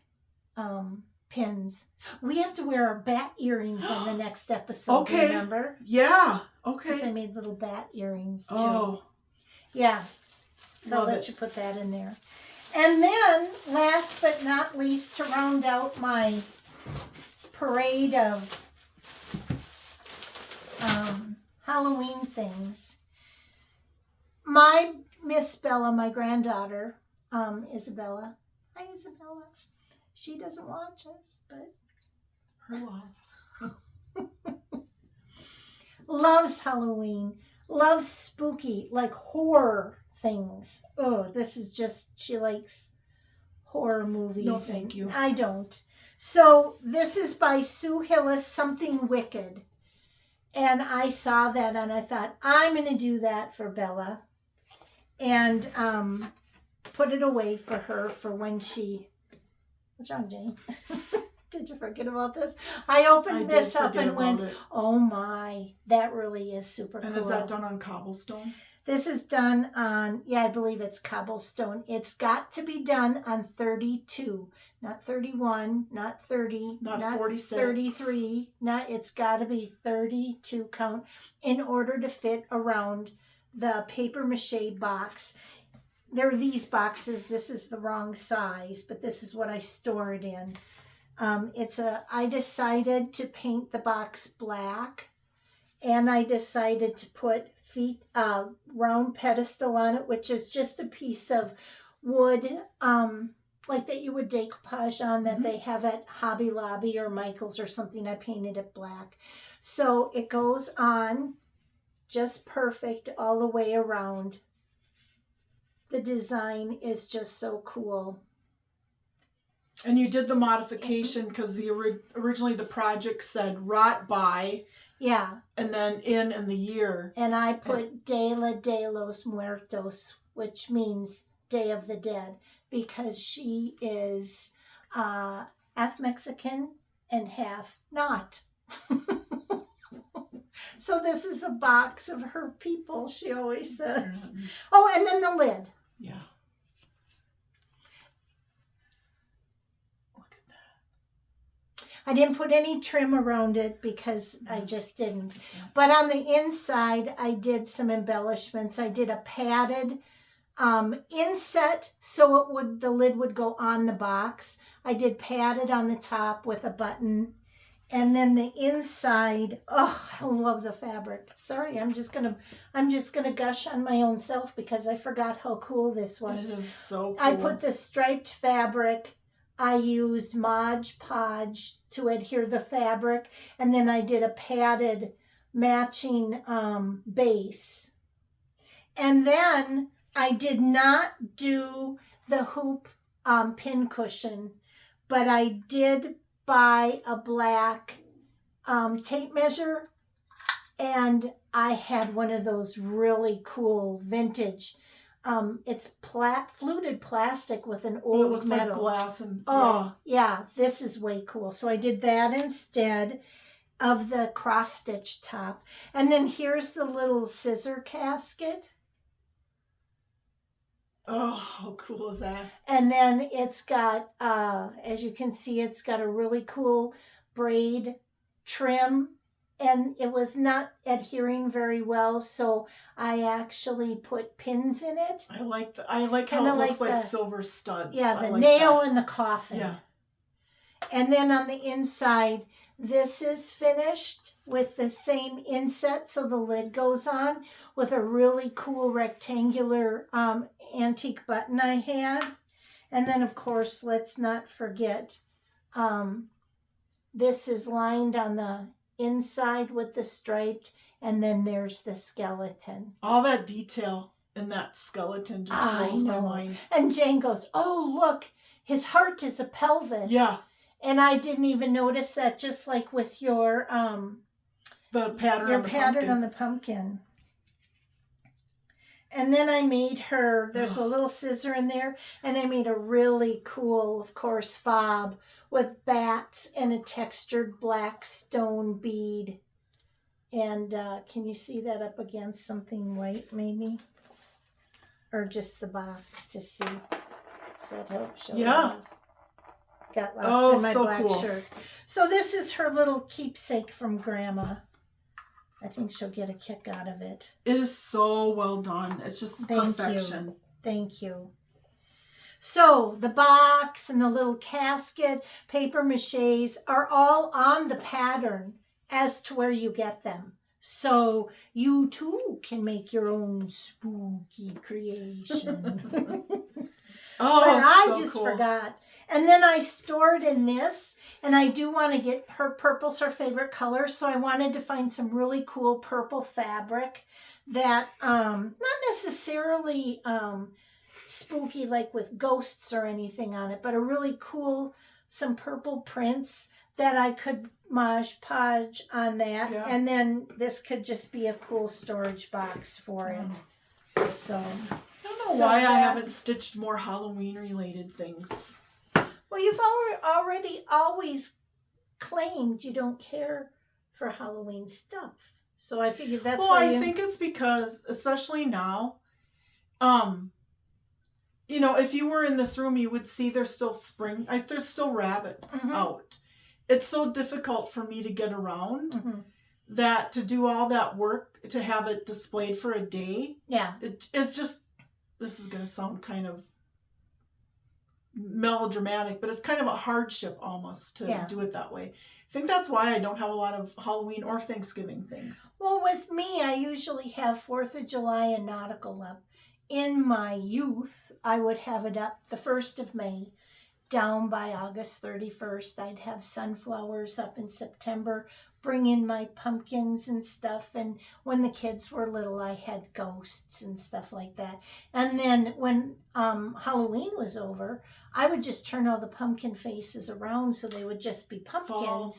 pins. We have to wear our bat earrings on the next episode, okay. Remember? Yeah, okay. Because I made little bat earrings too. Oh. Yeah. So I'll let you put that in there. And then, last but not least, to round out my parade of Halloween things, my Miss Bella, my granddaughter, Isabella. Hi, Isabella. She doesn't watch us, but her loss. Loves Halloween, loves spooky, like horror things. Oh, this is just, she likes horror movies. No, thank you. I don't. So this is by Sue Hillis, Something Wicked. And I saw that and I thought, I'm going to do that for Bella. And put it away for her for when she... What's wrong, Jane? Did you forget about this? I opened this up and went, oh my, that really is super cool. And is that done on cobblestone? This is done on, yeah, I believe it's cobblestone. It's got to be done on 32, not 31, not 30, not 46, 33. It's got to be 32 count in order to fit around the paper mache box. There are these boxes. This is the wrong size, but this is what I store it in. I decided to paint the box black, and I decided to put round pedestal on it, which is just a piece of wood, like that you would decoupage on, that they have at Hobby Lobby or Michael's or something. I painted it black. So it goes on just perfect all the way around. The design is just so cool. And you did the modification because originally the project said rot by. Yeah. And then in the year. And I put Dela de los Muertos, which means Day of the Dead, because she is half Mexican and half not. So this is a box of her people, she always says. Oh, and then the lid. Yeah. Look at that. I didn't put any trim around it because I just didn't. But on the inside, I did some embellishments. I did a padded inset so the lid would go on the box. I did padded on the top with a button. And then the inside, oh, I love the fabric. Sorry, I'm just gonna gush on my own self because I forgot how cool this was. It is so cool. I put the striped fabric. I used Mod Podge to adhere the fabric, and then I did a padded matching base. And then I did not do the hoop pin cushion, but I did buy a black tape measure, and I had one of those really cool vintage. It's fluted plastic with an old it looks metal. like glass and yeah, this is way cool. So I did that instead of the cross stitch top. And then here's the little scissor casket. Oh, how cool is that? And then it's got, as you can see, it's got a really cool braid trim. And it was not adhering very well, so I actually put pins in it. I like how it looks like silver studs. Yeah, the nail in the coffin. Yeah. And then on the inside, this is finished with the same inset, so the lid goes on with a really cool rectangular antique button I had. And then, of course, let's not forget, this is lined on the inside with the striped, and then there's the skeleton. All that detail in that skeleton just blows my mind. And Jane goes, oh, look, his heart is a pelvis. Yeah. And I didn't even notice that, just like with your The pattern your on the pattern pumpkin. on the pumpkin. And then I made her, there's a little scissor in there, and I made a really cool, of course, fob with bats and a textured black stone bead. And can you see that up against something white, maybe? Or just the box to see? Does that help show? Yeah. Got lost in my so black cool. shirt. So this is her little keepsake from Grandma. I think she'll get a kick out of it. It is so well done. It's just perfection. Thank you. So the box and the little casket, paper maches are all on the pattern as to where you get them. So you too can make your own spooky creation. Oh, but I so just cool. forgot. And then I stored in this, and I do want to get her, purple's her favorite color, so I wanted to find some really cool purple fabric that not necessarily spooky like with ghosts or anything on it, but a really cool, some purple prints that I could Mod Podge on that. Yeah. And then this could just be a cool storage box for it. So I don't know why I haven't stitched more Halloween related things. Well, you've already always claimed you don't care for Halloween stuff. So I figured that's well, why I think it's because, especially now, you know, if you were in this room, you would see there's still there's still rabbits out. It's so difficult for me to get around that to do all that work to have it displayed for a day. Yeah. It's just, this is going to sound kind of melodramatic, but it's kind of a hardship almost to do it that way. I think that's why I don't have a lot of Halloween or Thanksgiving things. Well, with me, I usually have 4th of July and nautical up. In my youth, I would have it up the 1st of May, down by August 31st. I'd have sunflowers up in September, bring in my pumpkins and stuff. And when the kids were little, I had ghosts and stuff like that. And then when Halloween was over, I would just turn all the pumpkin faces around so they would just be pumpkins. Fall.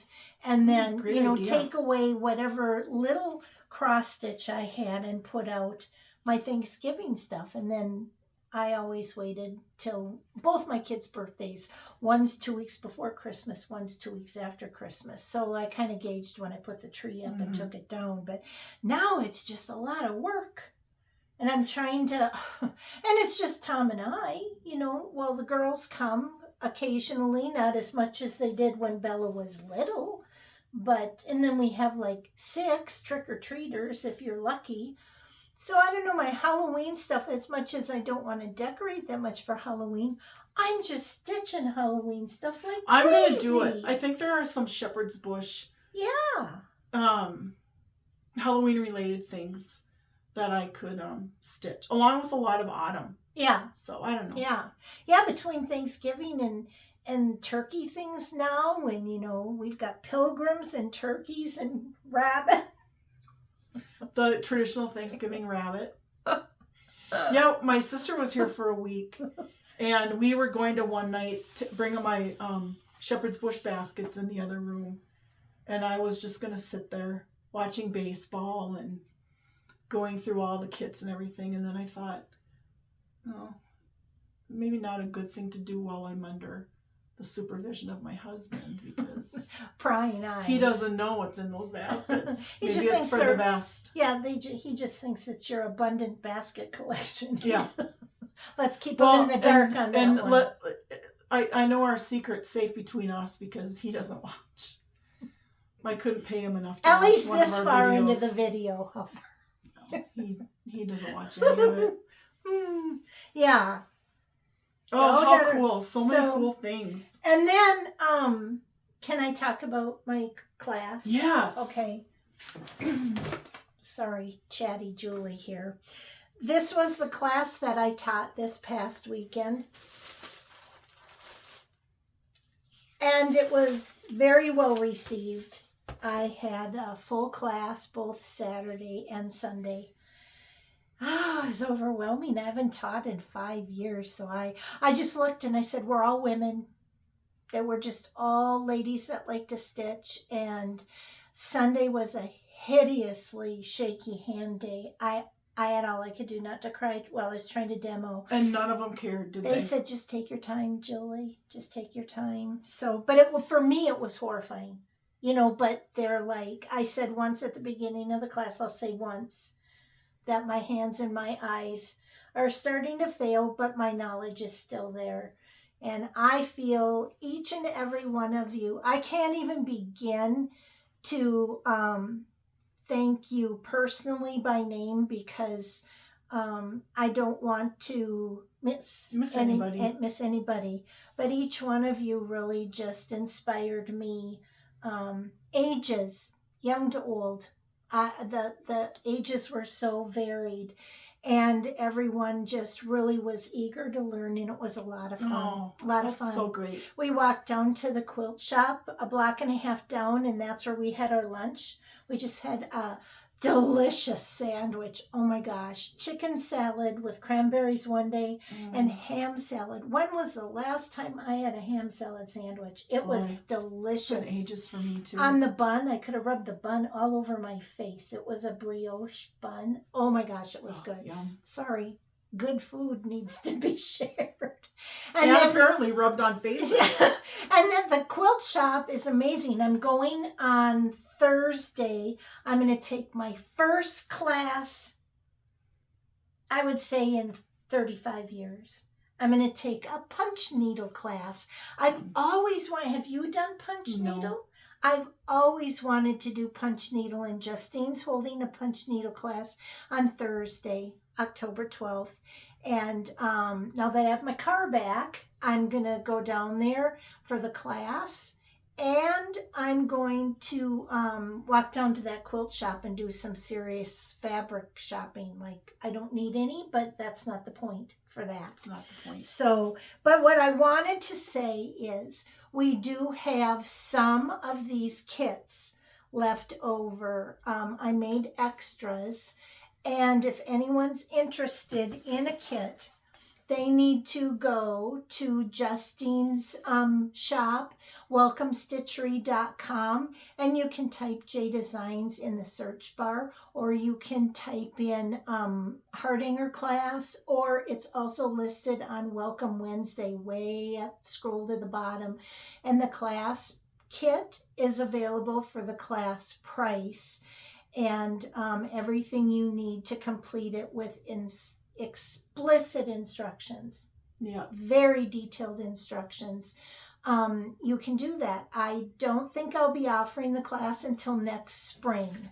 And then, Great you know, idea. take away whatever little cross stitch I had and put out my Thanksgiving stuff. And then I always waited till both my kids' birthdays. One's 2 weeks before Christmas, one's 2 weeks after Christmas. So I kind of gauged when I put the tree up and took it down. But now it's just a lot of work. And I'm trying to, and it's just Tom and I, you know, well, the girls come occasionally, not as much as they did when Bella was little. But, and then we have like 6 trick-or-treaters if you're lucky. So I don't know, my Halloween stuff, as much as I don't want to decorate that much for Halloween, I'm just stitching Halloween stuff like I'm crazy. going to do it. I think there are some shepherd's bush Halloween related things that I could stitch, along with a lot of autumn. Yeah. So I don't know. Yeah. Yeah, between Thanksgiving and turkey things now, and, you know, we've got pilgrims and turkeys and rabbits. The traditional Thanksgiving rabbit. Yeah, my sister was here for a week, and we were going to one night to bring my shepherd's bush baskets in the other room, and I was just going to sit there watching baseball and going through all the kits and everything, and then I thought, oh, maybe not a good thing to do while I'm under the supervision of my husband, because prying eyes. He doesn't know what's in those baskets. He Maybe just it's thinks for the best. Yeah, he just thinks it's your abundant basket collection. Yeah. Let's keep him in the dark on that one. I know our secret's safe between us because he doesn't watch. I couldn't pay him enough to At watch least one of this our far videos. into the video. No, he doesn't watch any of it. Yeah. Oh, how cool. So many cool things. And then, can I talk about my class? Yes. Okay. Sorry, chatty Julie here. This was the class that I taught this past weekend. And it was very well received. I had a full class both Saturday and Sunday. Oh, it was overwhelming. I haven't taught in 5 years. So I just looked and I said, we're all women. They were just all ladies that like to stitch. And Sunday was a hideously shaky hand day. I had all I could do not to cry while I was trying to demo. And none of them cared, did they? They said, just take your time, Julie. Just take your time. So, but for me, it was horrifying. You know, but they're like, I said once at the beginning of the class, I'll say once, that my hands and my eyes are starting to fail, but my knowledge is still there. And I feel each and every one of you, I can't even begin to thank you personally by name, because I don't want to miss anybody. But each one of you really just inspired me. Ages, young to old. The ages were so varied, and everyone just really was eager to learn, and it was a lot of fun. Oh, a lot of fun. So great. We walked down to the quilt shop a block and a half down, and that's where we had our lunch. We just had a delicious sandwich. Oh my gosh. Chicken salad with cranberries one day and ham salad. When was the last time I had a ham salad sandwich? It was delicious. It's been ages for me too. On the bun, I could have rubbed the bun all over my face. It was a brioche bun. Oh my gosh, it was good. Yum. Sorry. Good food needs to be shared. And then, apparently rubbed on faces. Yeah. And then the quilt shop is amazing. I'm going on Thursday. I'm going to take my first class, I would say, in 35 years. I'm going to take a punch needle class. I've always wanted, have you done punch needle? I've always wanted to do punch needle, and Justine's holding a punch needle class on Thursday, October 12th. And now that I have my car back, I'm going to go down there for the class. And I'm going to walk down to that quilt shop and do some serious fabric shopping. Like, I don't need any, but that's not the point for that. That's not the point. So, but what I wanted to say is we do have some of these kits left over. I made extras. And if anyone's interested in a kit, they need to go to Justine's shop, welcomestitchery.com, and you can type J Designs in the search bar, or you can type in hardanger class, or it's also listed on Welcome Wednesday, way up, scroll to the bottom. And the class kit is available for the class price, and everything you need to complete it with explicit instructions. Yeah. Very detailed instructions. You can do that. I don't think I'll be offering the class until next spring.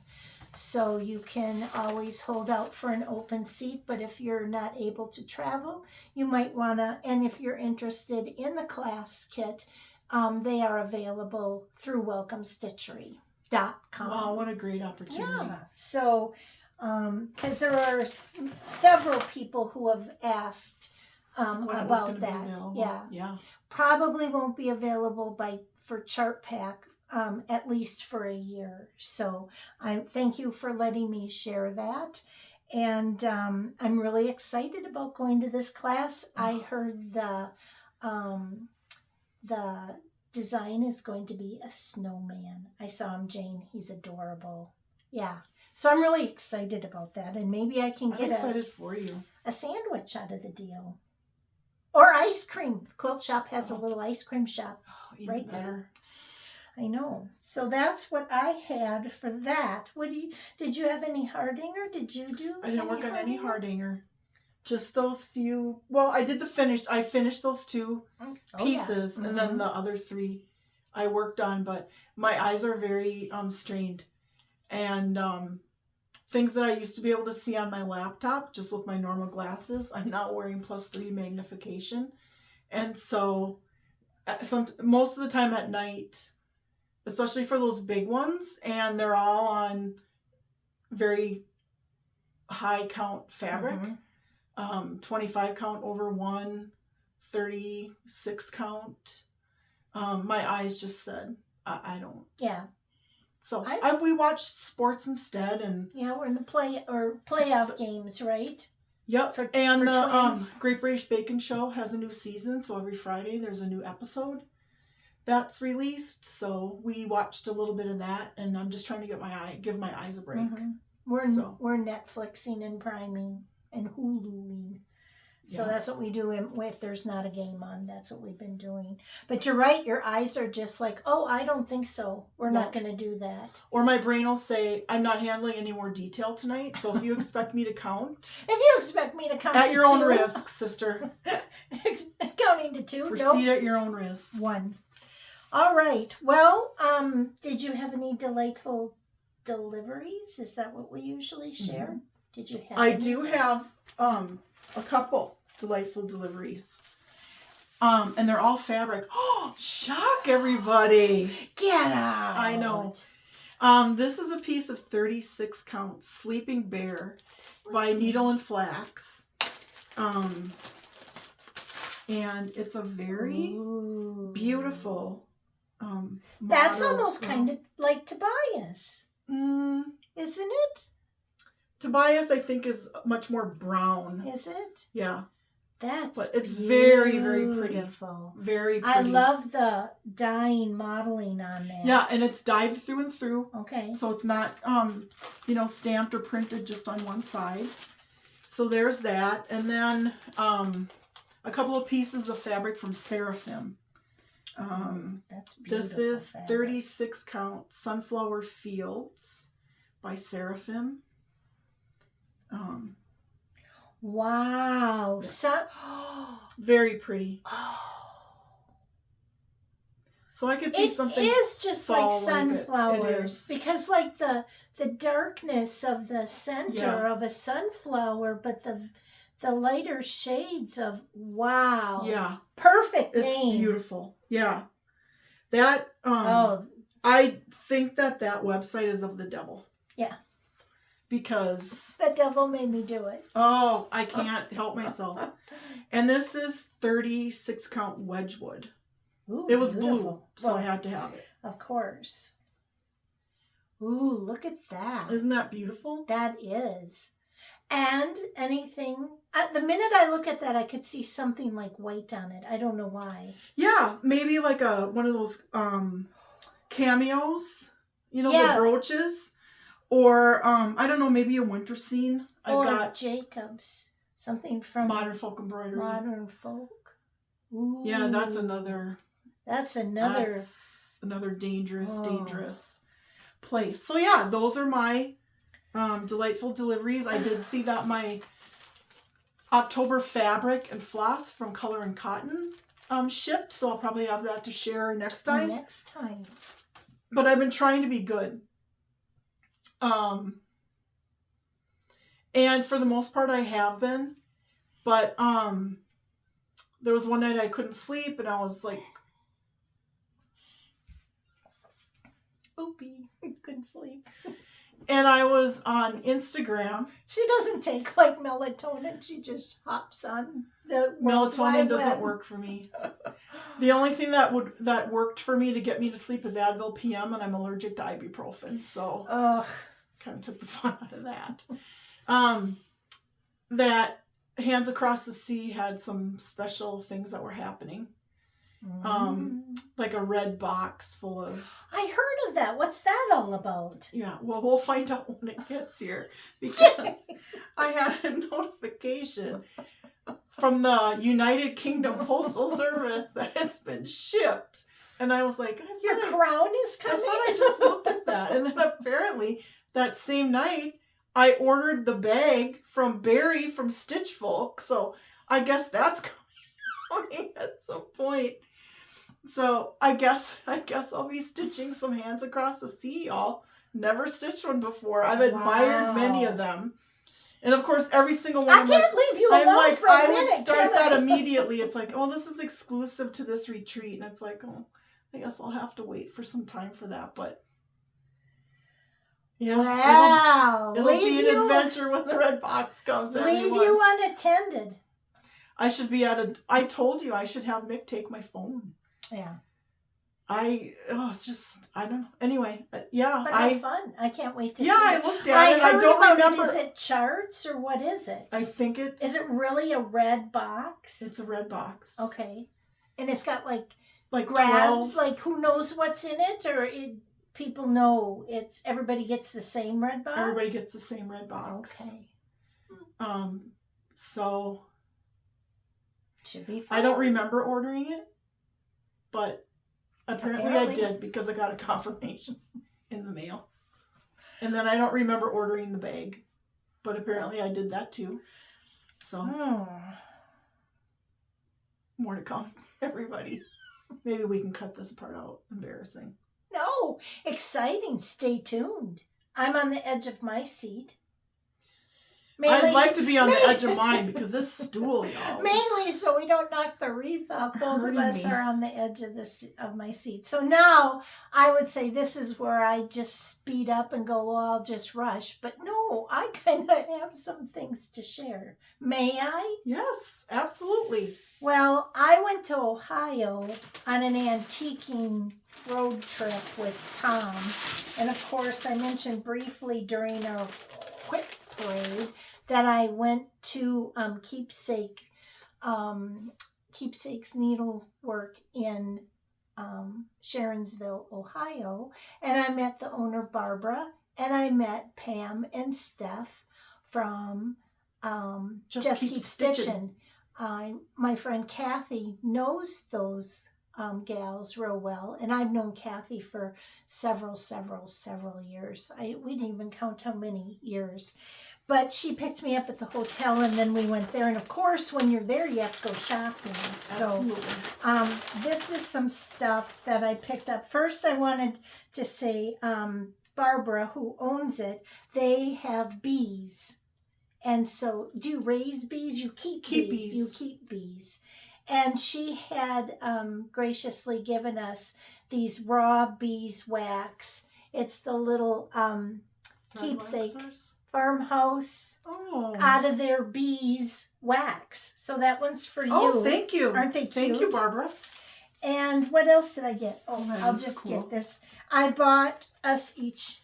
So you can always hold out for an open seat, but if you're not able to travel, you might want to, and if you're interested in the class kit, they are available through welcomestitchery.com. Wow, what a great opportunity. Yeah. So, because there are several people who have asked about that. Yeah. Probably won't be available for Chart Pack at least for a year. So I thank you for letting me share that. And I'm really excited about going to this class. I heard the design is going to be a snowman. I saw him, Jane. He's adorable. Yeah. So I'm really excited about that. And maybe I can get for you. A sandwich out of the deal. Or ice cream. The quilt shop has a little ice cream shop right there. I know. So that's what I had for that. Did you have any hardanger? Did you do? I didn't work on any hardanger. Just those few. Well, I finished those two pieces, and then the other three I worked on. But my eyes are very strained, and things that I used to be able to see on my laptop just with my normal glasses, I'm now wearing +3 magnification, and so most of the time at night, especially for those big ones, and they're all on very high count fabric. 25 count over 1, 36 count. My eyes just said, I don't. Yeah. So we watched sports instead, and we're in the playoff games, right? Yep. And the Great British Bacon Show has a new season, so every Friday there's a new episode. that's released, so we watched a little bit of that, and I'm just trying to give my eyes a break. We're Netflixing and priming and Huluing. So that's what we do if there's not a game on. That's what we've been doing. But you're right. Your eyes are just like, oh, I don't think so. We're not going to do that. Or my brain will say, I'm not handling any more detail tonight. So if you expect me to count. At your own risk, sister. Counting to 2. Proceed at your own risk. 1. All right. Well, did you have any delightful deliveries? Is that what we usually share? Mm-hmm. Did you have I do have a couple delightful deliveries. And they're all fabric. Oh, shock everybody. Get out. I know. This is a piece of 36 count Sleeping Bear by Needle and Flax. And it's a very beautiful that's almost kind of like Tobias. Isn't it? Tobias, I think, is much more brown. Is it? Yeah. But it's very, very pretty. Very pretty. I love the dyeing modeling on that. Yeah, and it's dyed through and through. Okay. So it's not, stamped or printed just on one side. So there's that. And then a couple of pieces of fabric from Seraphim. That's beautiful. This is fabric. 36 count Sunflower Fields by Seraphim. Wow. Very pretty. So I could see something. It is just like sunflowers. It is. Because like the darkness of the center of a sunflower, but the lighter shades of wow. Yeah. Perfect name. It's beautiful. Yeah. That I think that website is of the devil. Yeah. Because the devil made me do it. Oh, I can't help myself. And this is 36 count Wedgwood. Ooh, it was beautiful. blue, so I had to have it. Of course. Ooh, look at that. Isn't that beautiful? That is. And anything, the minute I look at that, I could see something like white on it. I don't know why. Yeah, maybe like one of those cameos, the brooches. Or, I don't know, maybe a winter scene. I've got Jacobs. Something from Modern Folk Embroidery. Modern Folk. Ooh. Yeah, that's another dangerous place. So yeah, those are my delightful deliveries. I did see that my October fabric and floss from Color and Cotton shipped, so I'll probably have that to share next time. But I've been trying to be good. And for the most part I have been, but there was one night I couldn't sleep and I was like, oopie, couldn't sleep. And I was on Instagram. She doesn't take like melatonin, she just hops on the melatonin doesn't work for me. The only thing that worked for me to get me to sleep is Advil PM, and I'm allergic to ibuprofen, so kind of took the fun out of that. That Hands Across the Sea had some special things that were happening. Like a red box full of... I heard of that. What's that all about? Yeah, well, we'll find out when it gets here. Because I had a notification from the United Kingdom Postal Service that it's been shipped. And I was like... Your crown is coming? I thought I just looked at that. And then apparently, that same night, I ordered the bag from Barry from Stitch Folk. So I guess that's coming at some point. So I guess I'll be stitching some Hands Across the Sea, y'all. Never stitched one before. I've admired many of them. And of course, every single one. I can't leave you alone for a minute. I would start that immediately. It's like, oh, this is exclusive to this retreat. And it's like, oh, I guess I'll have to wait for some time for that. But yeah, wow. It'll be an adventure when the red box comes. Leave you unattended. I told you I should have Mick take my phone. Yeah. It's just, I don't know. Anyway, yeah. But how fun. I can't wait to see it. Yeah, I looked at it. I don't remember. Is it charts or what is it? I think it's... Is it really a red box? It's a red box. Okay. And it's got like grabs, 12. like who knows what's in it, or people know everybody gets the same red box? Everybody gets the same red box. Okay. So should be fun. I don't remember ordering it, but apparently I did because I got a confirmation in the mail. And then I don't remember ordering the bag, but apparently I did that too. So more to come, everybody. Maybe we can cut this part out. Embarrassing. No, exciting. Stay tuned. I'm on the edge of my seat. I'd like to be on the edge of mine because this stool, y'all. Mainly so we don't knock the wreath off. Both of us are on the edge of my seat. So now I would say this is where I just speed up and go, well, I'll just rush. But no, I kind of have some things to share. May I? Yes, absolutely. Well, I went to Ohio on an antiquing road trip with Tom. And of course, I mentioned briefly during our quick parade that I went to Keepsake's needlework in Sharonsville, Ohio, and I met the owner Barbara, and I met Pam and Steph from Just Keep Stitching. My friend Kathy knows those gals real well, and I've known Kathy for several years. We didn't even count how many years. But she picked me up at the hotel, and then we went there. And of course, when you're there, you have to go shopping. So this is some stuff that I picked up. First, I wanted to say, Barbara, who owns it, they have bees. And so, do you raise bees? You keep bees. You keep bees. And she had graciously given us these raw beeswax. It's the little keepsake farmhouse out of their bees wax. So that one's for you. Oh, thank you. Aren't they cute? Thank you, Barbara. And what else did I get? Oh, I'll just get this. I bought us each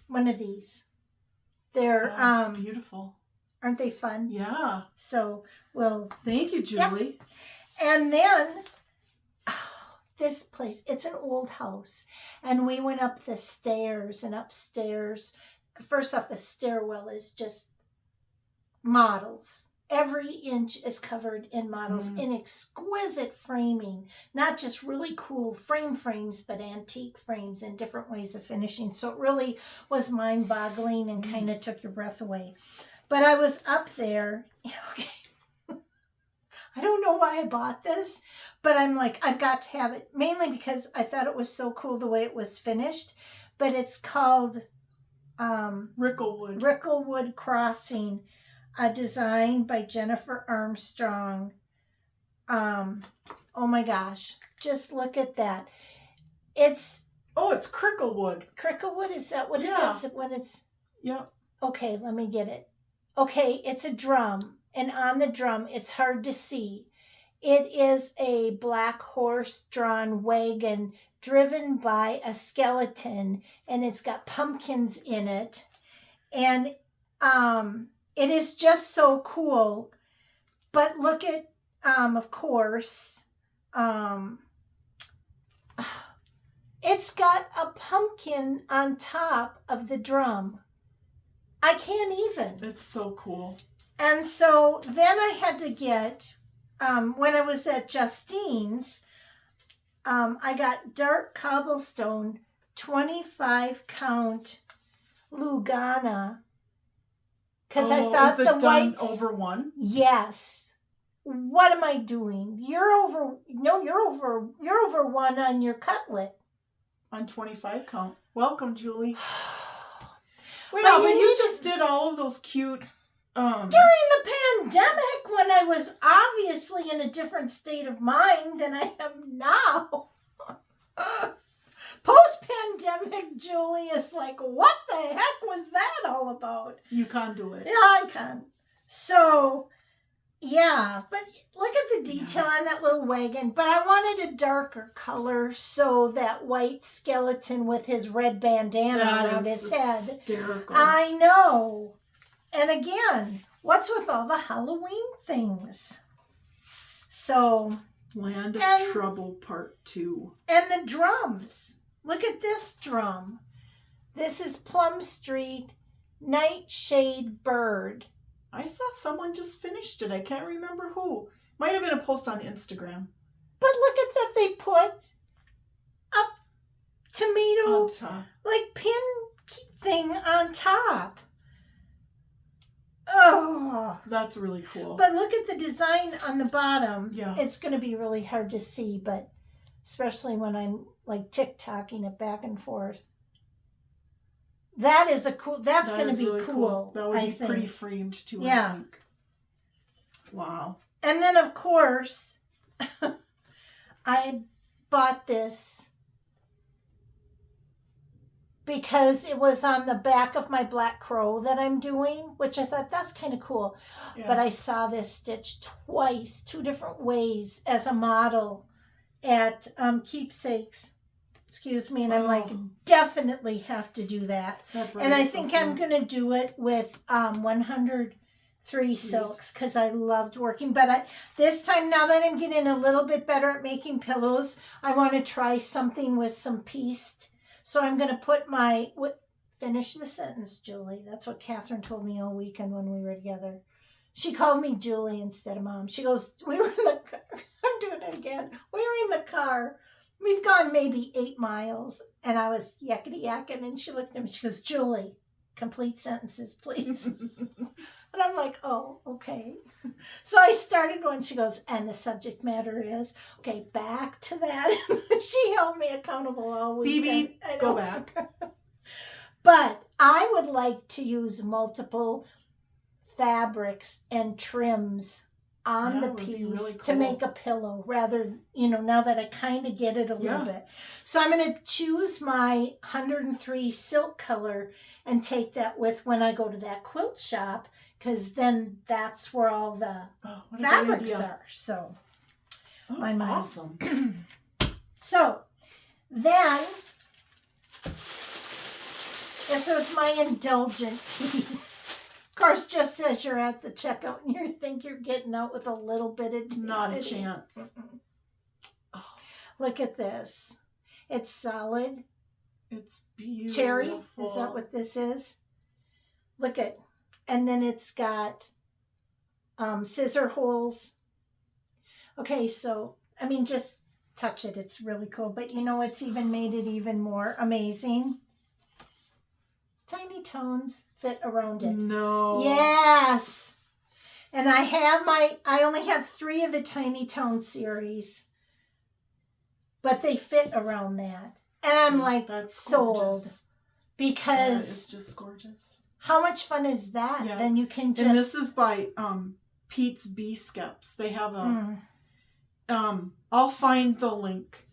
one of these. They're beautiful. Aren't they fun? Yeah. So, thank you, Julie. Yep. And then this place, it's an old house. And we went up the stairs, and upstairs, first off, the stairwell is just models. Every inch is covered in models in exquisite framing. Not just really cool frames, but antique frames and different ways of finishing. So it really was mind-boggling and kind of took your breath away. But I was up there. Okay. I don't know why I bought this, but I'm like, I've got to have it. Mainly because I thought it was so cool the way it was finished. But it's called Ricklewood Crossing, designed by Jennifer Armstrong. Oh my gosh, just look at that. It's cricklewood. Cricklewood, is that what it is? When it's okay, let me get it. Okay, it's a drum, and on the drum, it's hard to see. It is a black horse-drawn wagon driven by a skeleton, and it's got pumpkins in it. And it is just so cool. But look at, of course, it's got a pumpkin on top of the drum. I can't even. It's so cool. And so then I had to get, when I was at Justine's, I got dark cobblestone 25 count Lugana. Because I thought the whites over one. Yes. What am I doing? You're over one on your cutlet. On 25 count. Welcome, Julie. Well, but you just did all of those cute. During the pandemic, when I was obviously in a different state of mind than I am now. Post-pandemic, Julie is like, what the heck was that all about? You can't do it. Yeah, I can. So, yeah, but look at the detail on that little wagon. But I wanted a darker color, so that white skeleton with his red bandana around his head. Hysterical. I know. And again, what's with all the Halloween things? So, Land of And- Trouble Part 2. And the drums. Look at this drum. This is Plum Street Nightshade Bird. I saw someone just finished it. I can't remember who. Might have been a post on Instagram. But look at that. They put a tomato, On top. like, pin thing on top. Oh. That's really cool. But look at the design on the bottom. Yeah. It's going to be really hard to see, but especially when I'm, like, TikToking it back and forth. That is a cool, that's going to is be really cool. That would I be think. pretty framed too, Yeah. I think. Wow. And then, of course, I bought this because it was on the back of my Black Crow that I'm doing, which I thought that's kind of cool. Yeah. But I saw this stitched twice, 2 different ways as a model at Keepsakes. Excuse me. And I'm like, definitely have to do that. And I think I'm going to do it with 103 silks because I loved working. But this time, now that I'm getting a little bit better at making pillows, I want to try something with some pieced. So I'm going to put my... Finish the sentence, Julie. That's what Catherine told me all weekend when we were together. She called me Julie instead of Mom. She goes, we were in the car. I'm doing it again. We were in the car. We've gone maybe 8 miles. And I was yakety yakking. And she looked at me. She goes, Julie, complete sentences, please. And I'm like, oh, okay. So I started when she goes, and the subject matter is, okay, back to that. She held me accountable all weekend. Phoebe, go back. But I would like to use multiple fabrics and trims on the That would be piece really to cool. make a pillow rather, now that I kind of get it a little bit. So I'm going to choose my 103 silk color and take that with when I go to that quilt shop because then that's where all the What a great fabrics idea. are. So, Oh, awesome. so then this was my indulgent piece. Of course, just as you're at the checkout and you think you're getting out with a little bit of Not a dignity. chance. Oh, look at this. It's solid. It's beautiful. Cherry. Is that what this is? Look at, and then it's got scissor holes. Okay, so, I mean, just touch it. It's really cool. But it's even made it even more amazing. Tiny tones fit around it. No. Yes. And I only have 3 of the Tiny Tone series. But they fit around that. And I'm like, That's sold. gorgeous. Because It's just gorgeous. how much fun is that? Yeah. Then you can just... And this is by Pete's Bee Skeps. They have a... I'll find the link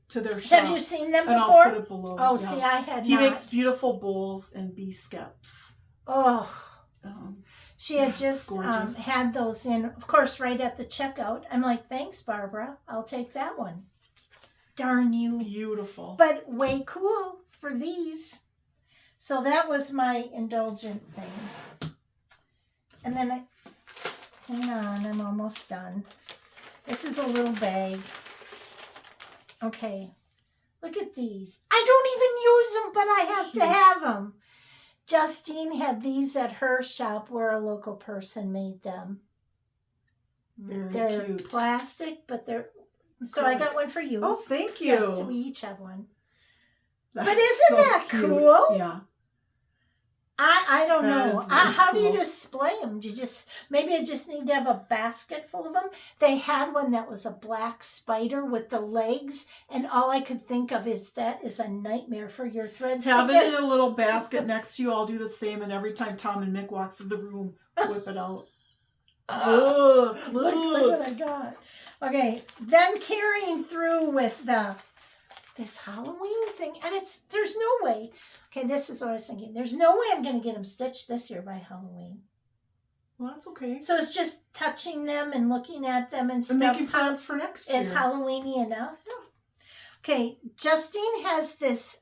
to their shop. Have you seen them and before? I'll put it below. Oh, yeah. see, I had He not. makes beautiful bowls and bee skeps. Oh, she had it's just gorgeous. had those in, of course, right at the checkout. I'm like, thanks, Barbara. I'll take that one. Darn you. Beautiful. But way cool for these. So that was my indulgent thing. And then hang on, I'm almost done. This is a little bag. Okay, look at these. I don't even use them, but I have to have them. Justine had these at her shop where a local person made them. They're cute. plastic, but they're... So I got one for you. Oh, thank you. Yes, we each have one. That's But isn't so that cute. cool? Yeah. I don't That know. is very How do you cool. display them? Do you just... Maybe I just need to have a basket full of them. They had one that was a black spider with the legs, and all I could think of is that is a nightmare for your threads. Have to it get. in a little basket next to you. I'll do the same, and every time Tom and Mick walk through the room, whip it out. Look what I got. Okay, then carrying through with this Halloween thing, and there's no way. Okay, this is what I was thinking. There's no way I'm going to get them stitched this year by Halloween. Well, that's okay. So it's just touching them and looking at them and stuff. And making plans for next year. Is Halloweeny enough? Okay, Justine has this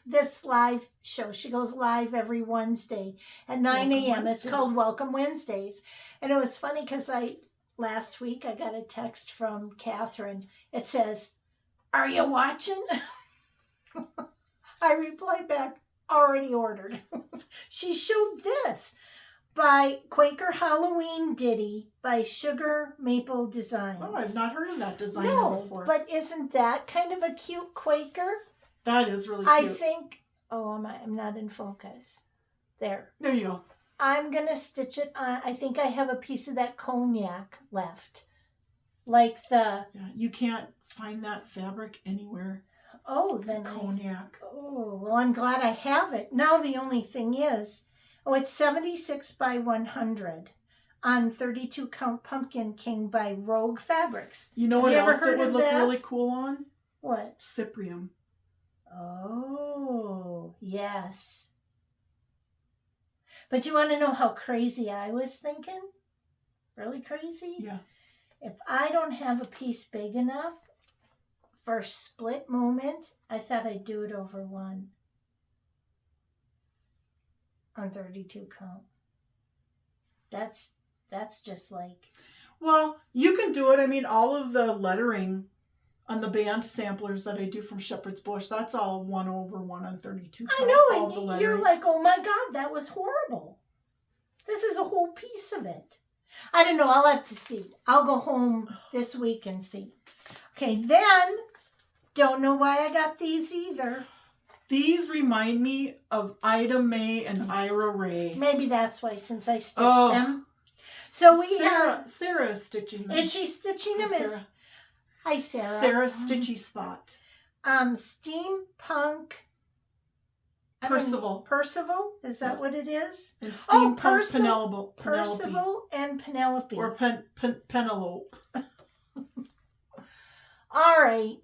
this live show. She goes live every Wednesday at 9 Welcome a.m. It's Wednesdays. called Welcome Wednesdays. And it was funny because I last week I got a text from Catherine. It says, "Are you watching?" I replied back, "Already ordered." She showed this by Quaker Halloween Ditty by Sugar Maple Designs. Oh, I've not heard of that designer before. But isn't that kind of a cute Quaker? That is really cute. I think, I'm not in focus. There you go. I'm going to stitch it on. I think I have a piece of that cognac left. Like the... Yeah, you can't find that fabric anywhere. Oh, then cognac. Well, I'm glad I have it. Now the only thing is, it's 76 by 100 on 32 count Pumpkin King by Rogue Fabrics. You know what else it would look really cool on? What? Cyprium. Oh, yes. But you want to know how crazy I was thinking? Really crazy? Yeah. If I don't have a piece big enough for a split moment, I thought I'd do it over one on 32 count. That's just like... Well, you can do it. I mean, all of the lettering on the band samplers that I do from Shepherd's Bush, that's all 1 over 1 on 32 count. I know, and you're like, oh my God, that was horrible. This is a whole piece of it. I don't know. I'll have to see. I'll go home this week and see. Okay, then, don't know why I got these either. These remind me of Ida Mae and Ira Ray. Maybe that's why, since I stitched them. So Sarah is stitching them. Is she stitching them? Sarah. Hi, Sarah. Sarah Stitchy Spot. Steampunk. Percival. Is that what it is? And Steampunk Penelope. Percival and Penelope. Or Penelope. All right.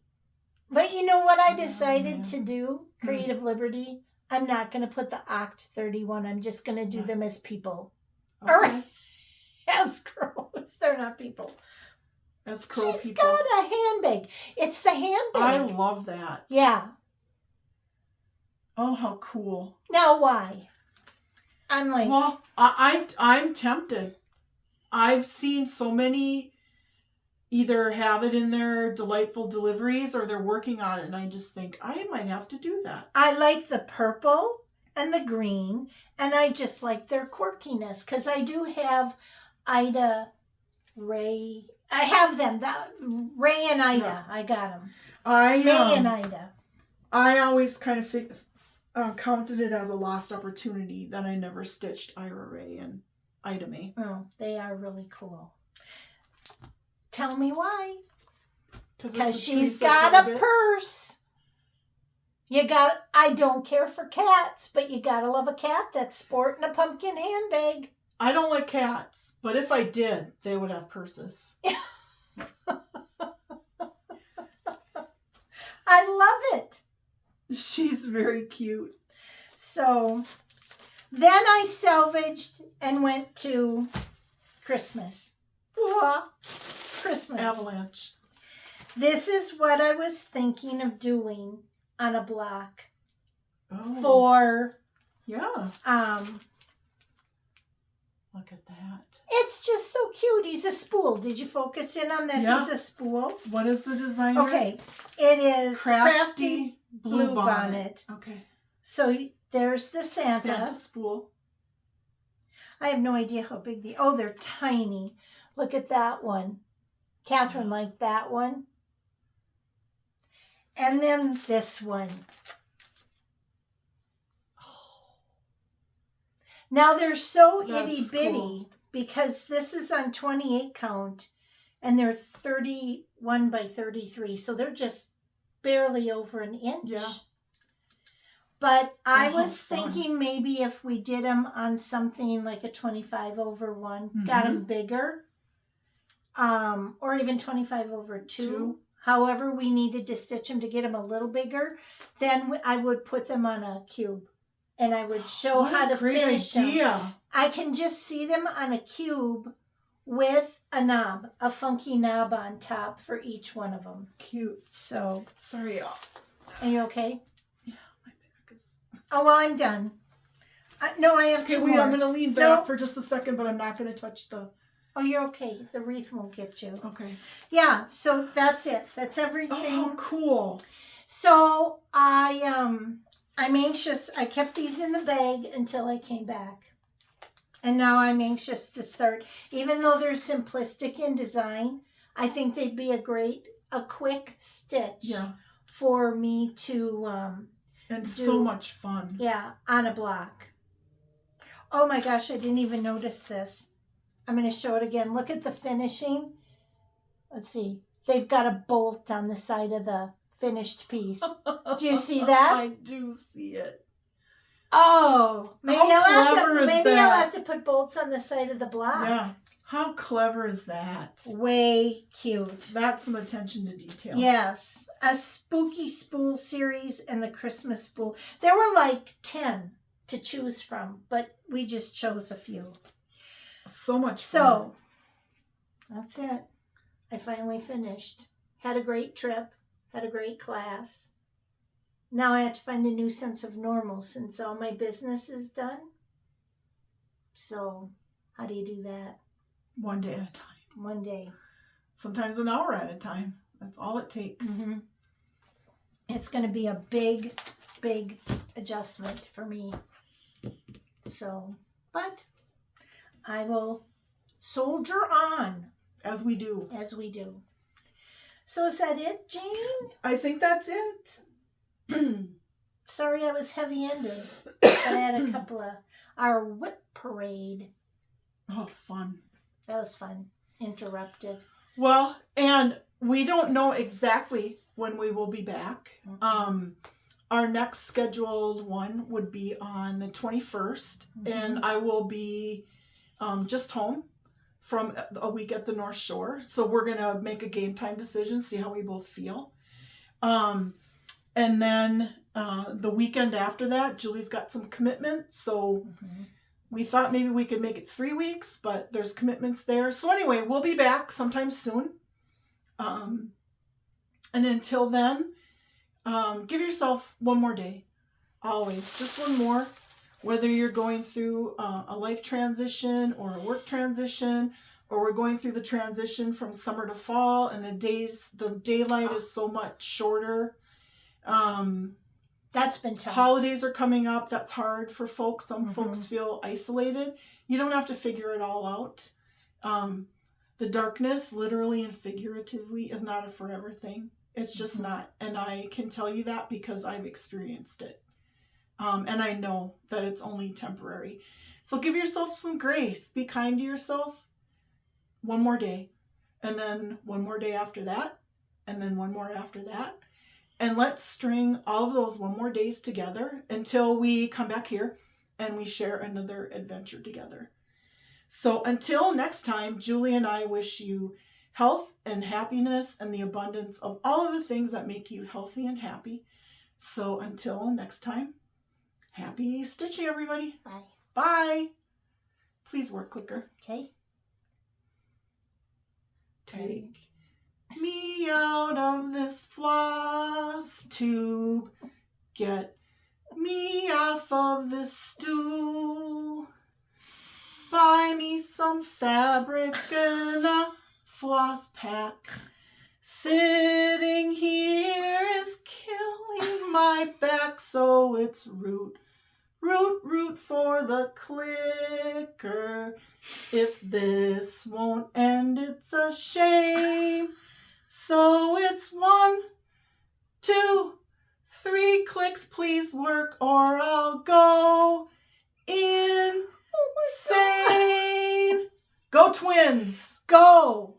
But you know what I decided to do? Creative Liberty. I'm not going to put the Oct 31. I'm just going to do them as people. Okay. All right. As crows. They're not people. As crow She's people. got a handbag. It's the handbag. I love that. Yeah. Oh, how cool. Now why? I'm like... Well, I'm tempted. I've seen so many either have it in their delightful deliveries or they're working on it, and I just think I might have to do that. I like the purple and the green, and I just like their quirkiness, because I do have Ida, Ray... I have them. Ray and Ida. Yeah. I got them. Ray and Ida. I always kind of counted it as a lost opportunity that I never stitched Ira Ray and Ida Mae. Oh, they are really cool. Tell me why. Because she's got a purse. I don't care for cats, but you gotta love a cat that's sporting a pumpkin handbag. I don't like cats, but if I did, they would have purses. I love it. She's very cute. So then I salvaged and went to Christmas. Christmas. Avalanche. This is what I was thinking of doing on a block for look at that. It's just so cute. He's a spool. Did you focus in on that? Yeah. He's a spool. What is the designer? Okay. It is Crafty Blue Bonnet. Okay. So there's the Santa spool. I have no idea how big they're tiny. Look at that one. Catherine liked that one. And then this one. Now they're so itty bitty because this is on 28 count and they're 31 by 33. So they're just barely over an inch. Yeah. But I was thinking maybe if we did them on something like a 25 over 1, got them bigger, or even 25 over 2. However we needed to stitch them to get them a little bigger, then I would put them on a cube. And I would show how to finish them. I can just see them on a cube with a knob, a funky knob on top for each one of them. Cute. So, sorry. Are you okay? Yeah, my back is... Oh, well, I'm done. No, I have two more. I'm going to lean back for just a second, but I'm not going to touch the Oh, you're okay. The wreath won't get you. Okay. Yeah, so that's it. That's everything. Oh, cool. So I'm anxious. I kept these in the bag until I came back. And now I'm anxious to start. Even though they're simplistic in design, I think they'd be a quick stitch for me to and so much fun. Yeah, on a block. Oh my gosh, I didn't even notice this. I'm going to show it again. Look at the finishing. Let's see. They've got a bolt on the side of the finished piece. Do you see that? I do see it. Oh, maybe I'll that? have to put bolts on the side of the block. Yeah. How clever is that? Way cute. That's some attention to detail. Yes. A spooky spool series and the Christmas spool. There were like 10 to choose from, but we just chose a few. So much fun. So, that's it. I finally finished. Had a great trip. Had a great class. Now I have to find a new sense of normal since all my business is done. So, how do you do that? One day at a time. One day. Sometimes an hour at a time. That's all it takes. Mm-hmm. It's going to be a big, big adjustment for me. So, but I will soldier on. As we do. As we do. So is that it, Jane? I think that's it. Sorry I was heavy-handed. But I had a couple of... Our whip parade. Oh, fun. That was fun. Interrupted. Well, and we don't know exactly when we will be back. Mm-hmm. Our next scheduled one would be on the 21st. Mm-hmm. And I will be just home from a week at the North Shore. So we're going to make a game time decision, see how we both feel. And then the weekend after that, Julie's got some commitments. So we thought maybe we could make it 3 weeks, but there's commitments there. So anyway, we'll be back sometime soon. And until then, give yourself one more day. Always. Just one more. Whether you're going through a life transition or a work transition, or we're going through the transition from summer to fall and the daylight is so much shorter. That's been tough. Holidays are coming up. That's hard for folks. Some folks feel isolated. You don't have to figure it all out. The darkness, literally and figuratively, is not a forever thing. It's just not. And I can tell you that because I've experienced it. And I know that it's only temporary. So give yourself some grace. Be kind to yourself. One more day. And then one more day after that. And then one more after that. And let's string all of those one more days together until we come back here and we share another adventure together. So until next time, Julie and I wish you health and happiness and the abundance of all of the things that make you healthy and happy. So until next time, happy stitching, everybody. Bye. Bye. Please work clicker. Okay. Take me out of this floss tube. Get me off of this stool. Buy me some fabric and a floss pack. Sitting here is killing my back, so it's root for the clicker. If this won't end, it's a shame. So it's 1, 2, 3 clicks, please work, or I'll go insane. Go Twins! Go!